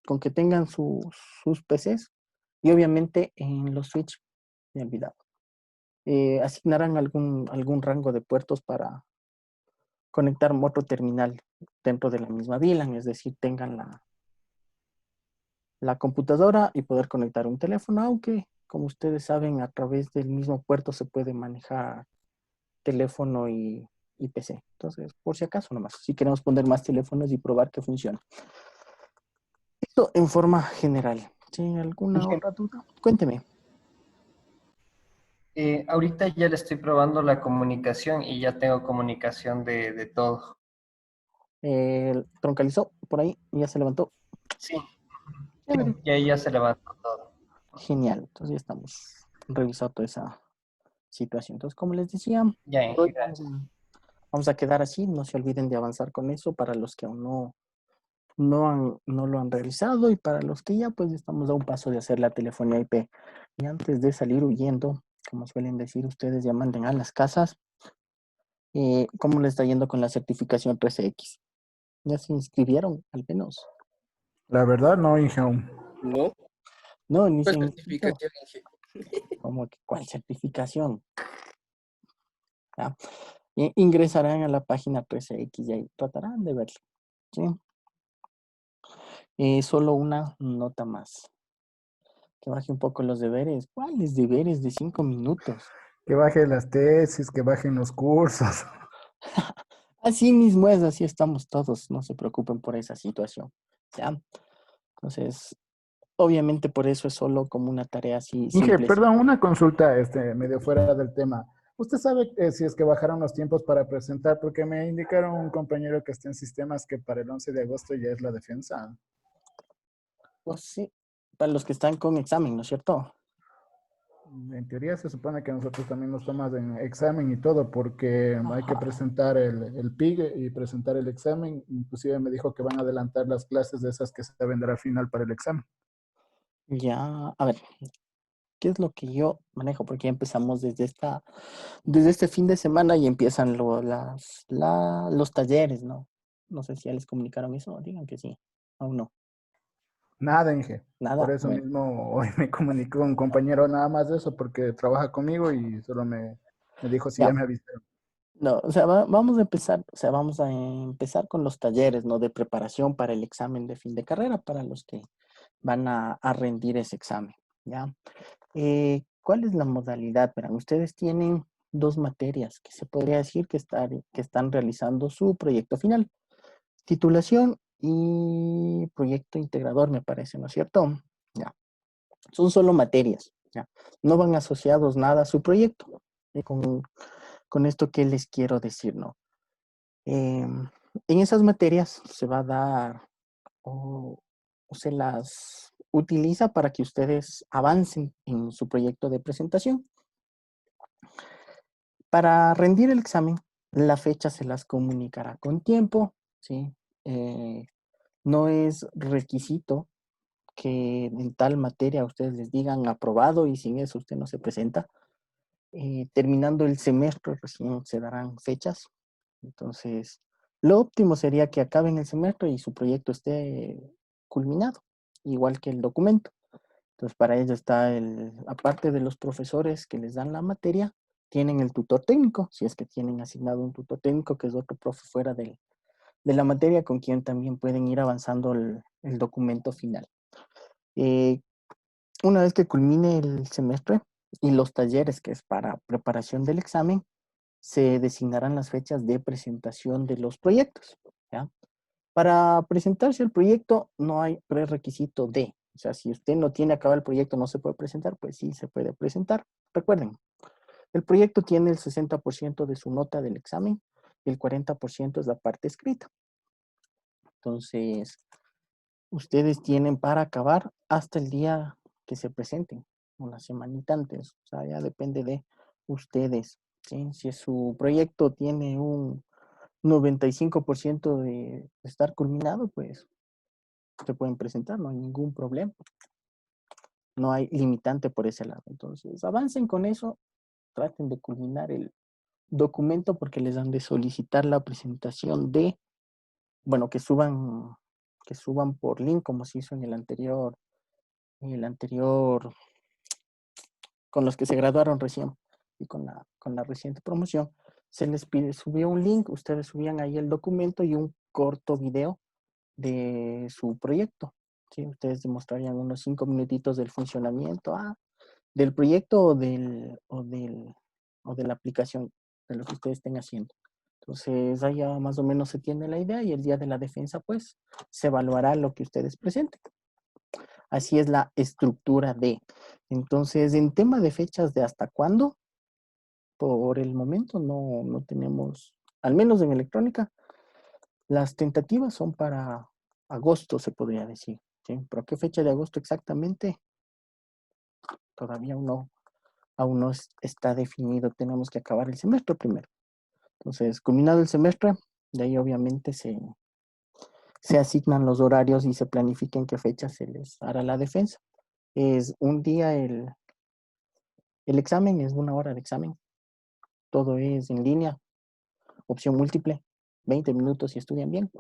con que tengan sus PCs y obviamente en los switch, me he olvidado. Asignarán algún rango de puertos para conectar otro terminal dentro de la misma VLAN, es decir, tengan la computadora y poder conectar un teléfono, aunque como ustedes saben, a través del mismo puerto se puede manejar teléfono y PC. Entonces, por si acaso nomás, si queremos poner más teléfonos y probar que funciona. Esto en forma general. ¿Sí? ¿Alguna otra duda? Cuénteme. Ahorita ya le estoy probando la comunicación y ya tengo comunicación de todo. Troncalizó por ahí, ya se levantó. Sí. Y ahí ya se levantó todo. Genial, entonces ya estamos revisando toda esa situación. Entonces, como les decía, Ya en hoy general. vamos a quedar así. No se olviden de avanzar con eso para los que aún no lo han realizado y para los que ya, pues estamos a un paso de hacer la telefonía IP. Y antes de salir huyendo, como suelen decir ustedes, ya manden a las casas. ¿Cómo les está yendo con la certificación 13X? ¿Ya se inscribieron, al menos? La verdad, no, Inge. No. No, ni se ¿Cuál han inscrito. certificación, Inge? ¿Cómo que cuál certificación? Ingresarán a la página 13X y ahí tratarán de verlo. ¿Sí? Solo una nota más. Que baje un poco los deberes. ¿Cuáles deberes de 5 minutos? Que bajen las tesis, que bajen los cursos. Así mismo es, así estamos todos. No se preocupen por esa situación. ¿Ya? Entonces, obviamente por eso es solo como una tarea así Inge, simple. perdón, una consulta medio fuera del tema. ¿Usted sabe si es que bajaron los tiempos para presentar? Porque me indicaron un compañero que está en sistemas que para el 11 de agosto ya es la defensa. Pues sí, para los que están con examen, ¿no es cierto? En teoría se supone que nosotros también nos tomas en examen y todo, porque hay que presentar el PIG y presentar el examen. Inclusive me dijo que van a adelantar las clases de esas que se vendrá al final para el examen. Ya, a ver, ¿qué es lo que yo manejo? Porque ya empezamos desde este fin de semana y empiezan los talleres, ¿no? No sé si ya les comunicaron eso, digan que sí, aún no. Nada, Inge. Nada. Por eso Bueno. mismo hoy me comunicó un compañero nada más de eso, porque trabaja conmigo y solo me dijo si ya me avisaron. No, o sea, vamos a empezar con los talleres, ¿no? De preparación para el examen de fin de carrera, para los que van a rendir ese examen, ¿ya? ¿Cuál es la modalidad? Verán, ustedes tienen 2 materias que se podría decir que están realizando su proyecto final. Titulación y proyecto integrador, me parece, ¿no es cierto? Ya. Son solo materias, ya. No van asociados nada a su proyecto. Con esto, ¿qué les quiero decir, no? En esas materias se va a dar o se las utiliza para que ustedes avancen en su proyecto de presentación. Para rendir el examen, la fecha se las comunicará con tiempo, ¿sí? No es requisito que en tal materia ustedes les digan aprobado y sin eso usted no se presenta. Terminando el semestre recién se darán fechas. Entonces, lo óptimo sería que acaben el semestre y su proyecto esté culminado, igual que el documento. Entonces, para ello está aparte de los profesores que les dan la materia, tienen el tutor técnico, si es que tienen asignado un tutor técnico, que es otro profe fuera de la materia, con quien también pueden ir avanzando el documento final. Una vez que culmine el semestre y los talleres, que es para preparación del examen, se designarán las fechas de presentación de los proyectos, ¿ya? Para presentarse el proyecto no hay prerequisito de, o sea, si usted no tiene acabado el proyecto, no se puede presentar, pues sí se puede presentar. Recuerden, el proyecto tiene el 60% de su nota del examen y el 40% es la parte escrita. Entonces, ustedes tienen para acabar hasta el día que se presenten, una semanita antes, o sea, ya depende de ustedes, ¿sí? Si su proyecto tiene un 95% de estar culminado, pues se pueden presentar, no hay ningún problema. No hay limitante por ese lado. Entonces, avancen con eso, traten de culminar el documento porque les han de solicitar la presentación bueno, que suban por link como se hizo en el anterior, con los que se graduaron recién y con la reciente promoción. Se les subió un link, ustedes subían ahí el documento y un corto video de su proyecto. ¿Sí? Ustedes demostrarían unos 5 minutitos del funcionamiento del proyecto o de la aplicación, de lo que ustedes estén haciendo. Entonces, ahí ya más o menos se tiene la idea y el día de la defensa, pues, se evaluará lo que ustedes presenten. Así es la estructura de. Entonces, en tema de fechas de hasta cuándo, por el momento no tenemos, al menos en electrónica, las tentativas son para agosto, se podría decir, ¿sí? Pero qué fecha de agosto exactamente, todavía aún no está definido. Tenemos que acabar el semestre primero. Entonces, culminado el semestre, de ahí obviamente se asignan los horarios y se planifica en qué fecha se les hará la defensa. Es un día el examen, es 1 hora de examen. Todo es en línea, opción múltiple, 20 minutos si estudian bien.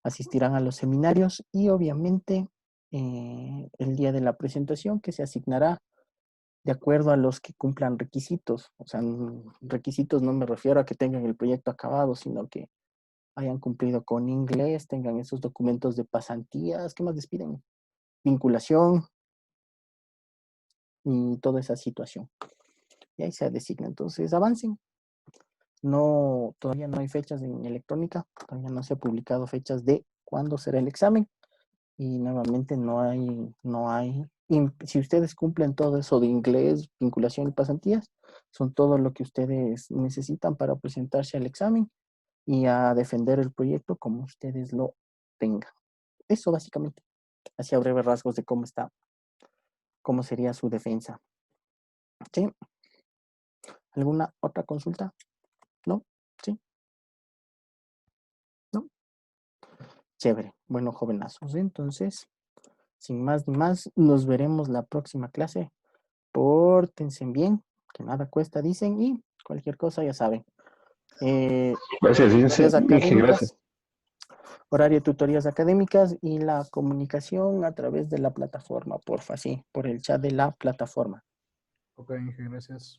Asistirán a los seminarios y obviamente el día de la presentación que se asignará de acuerdo a los que cumplan requisitos. O sea, requisitos no me refiero a que tengan el proyecto acabado, sino que hayan cumplido con inglés, tengan esos documentos de pasantías, ¿qué más les piden? Vinculación y toda esa situación. Y ahí se designa. Entonces, avancen. Todavía no hay fechas en electrónica, todavía no se ha publicado fechas de cuándo será el examen. Y nuevamente si ustedes cumplen todo eso de inglés, vinculación y pasantías, son todo lo que ustedes necesitan para presentarse al examen y a defender el proyecto como ustedes lo tengan. Eso básicamente, así a breves rasgos de cómo sería su defensa. ¿Sí? ¿Alguna otra consulta? ¿No? ¿Sí? ¿No? Chévere. Bueno, jovenazos. Entonces, sin más ni más, nos veremos la próxima clase. Pórtense bien, que nada cuesta, dicen, y cualquier cosa ya saben. Gracias, tutorías Inge, gracias. Horario de tutorías académicas y la comunicación a través de la plataforma, porfa, sí, por el chat de la plataforma. Ok, Inge, gracias.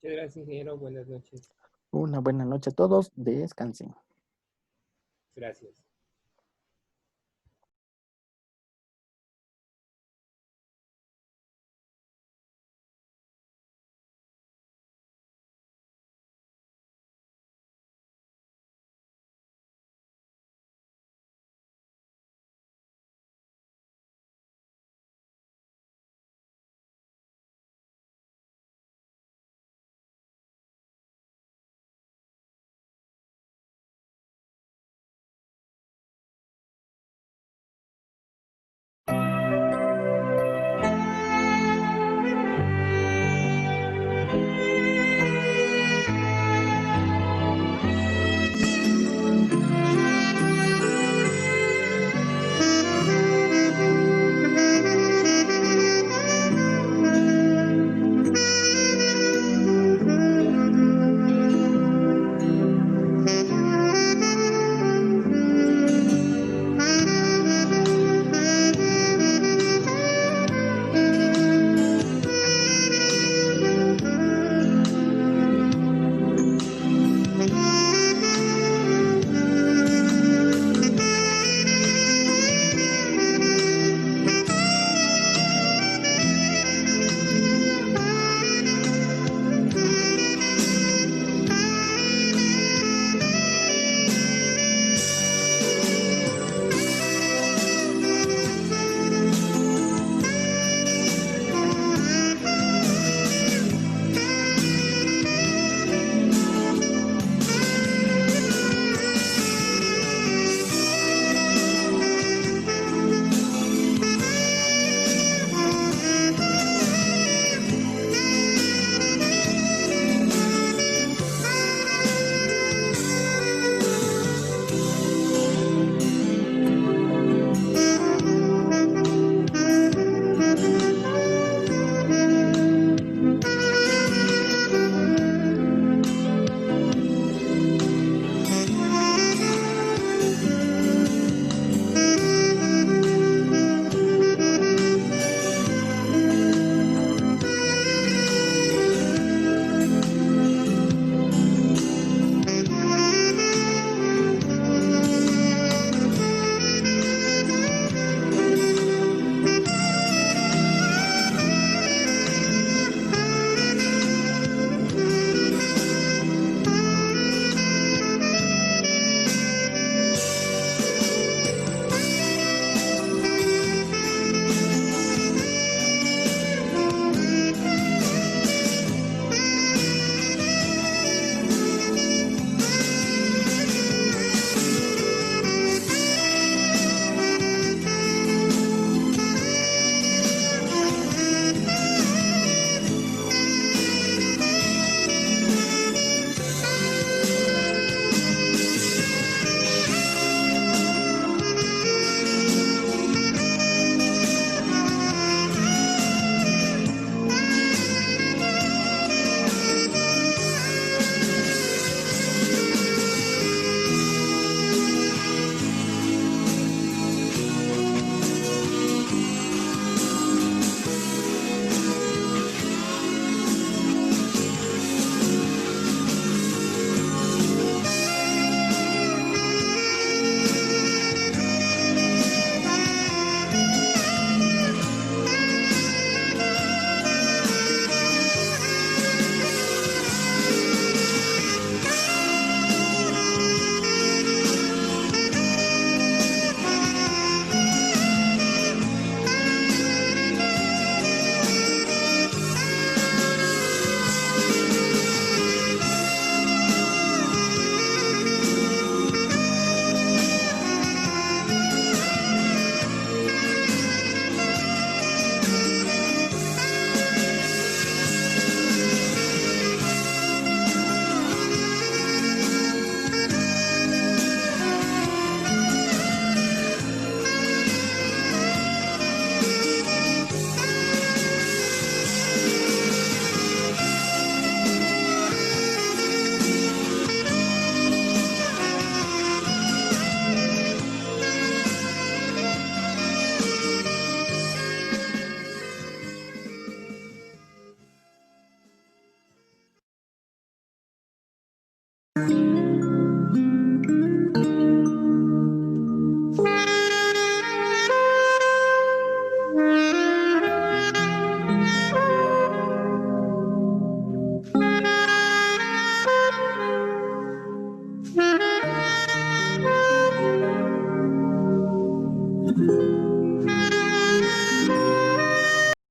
Muchas gracias, ingeniero. Buenas noches. Una buena noche a todos. Descansen. Gracias.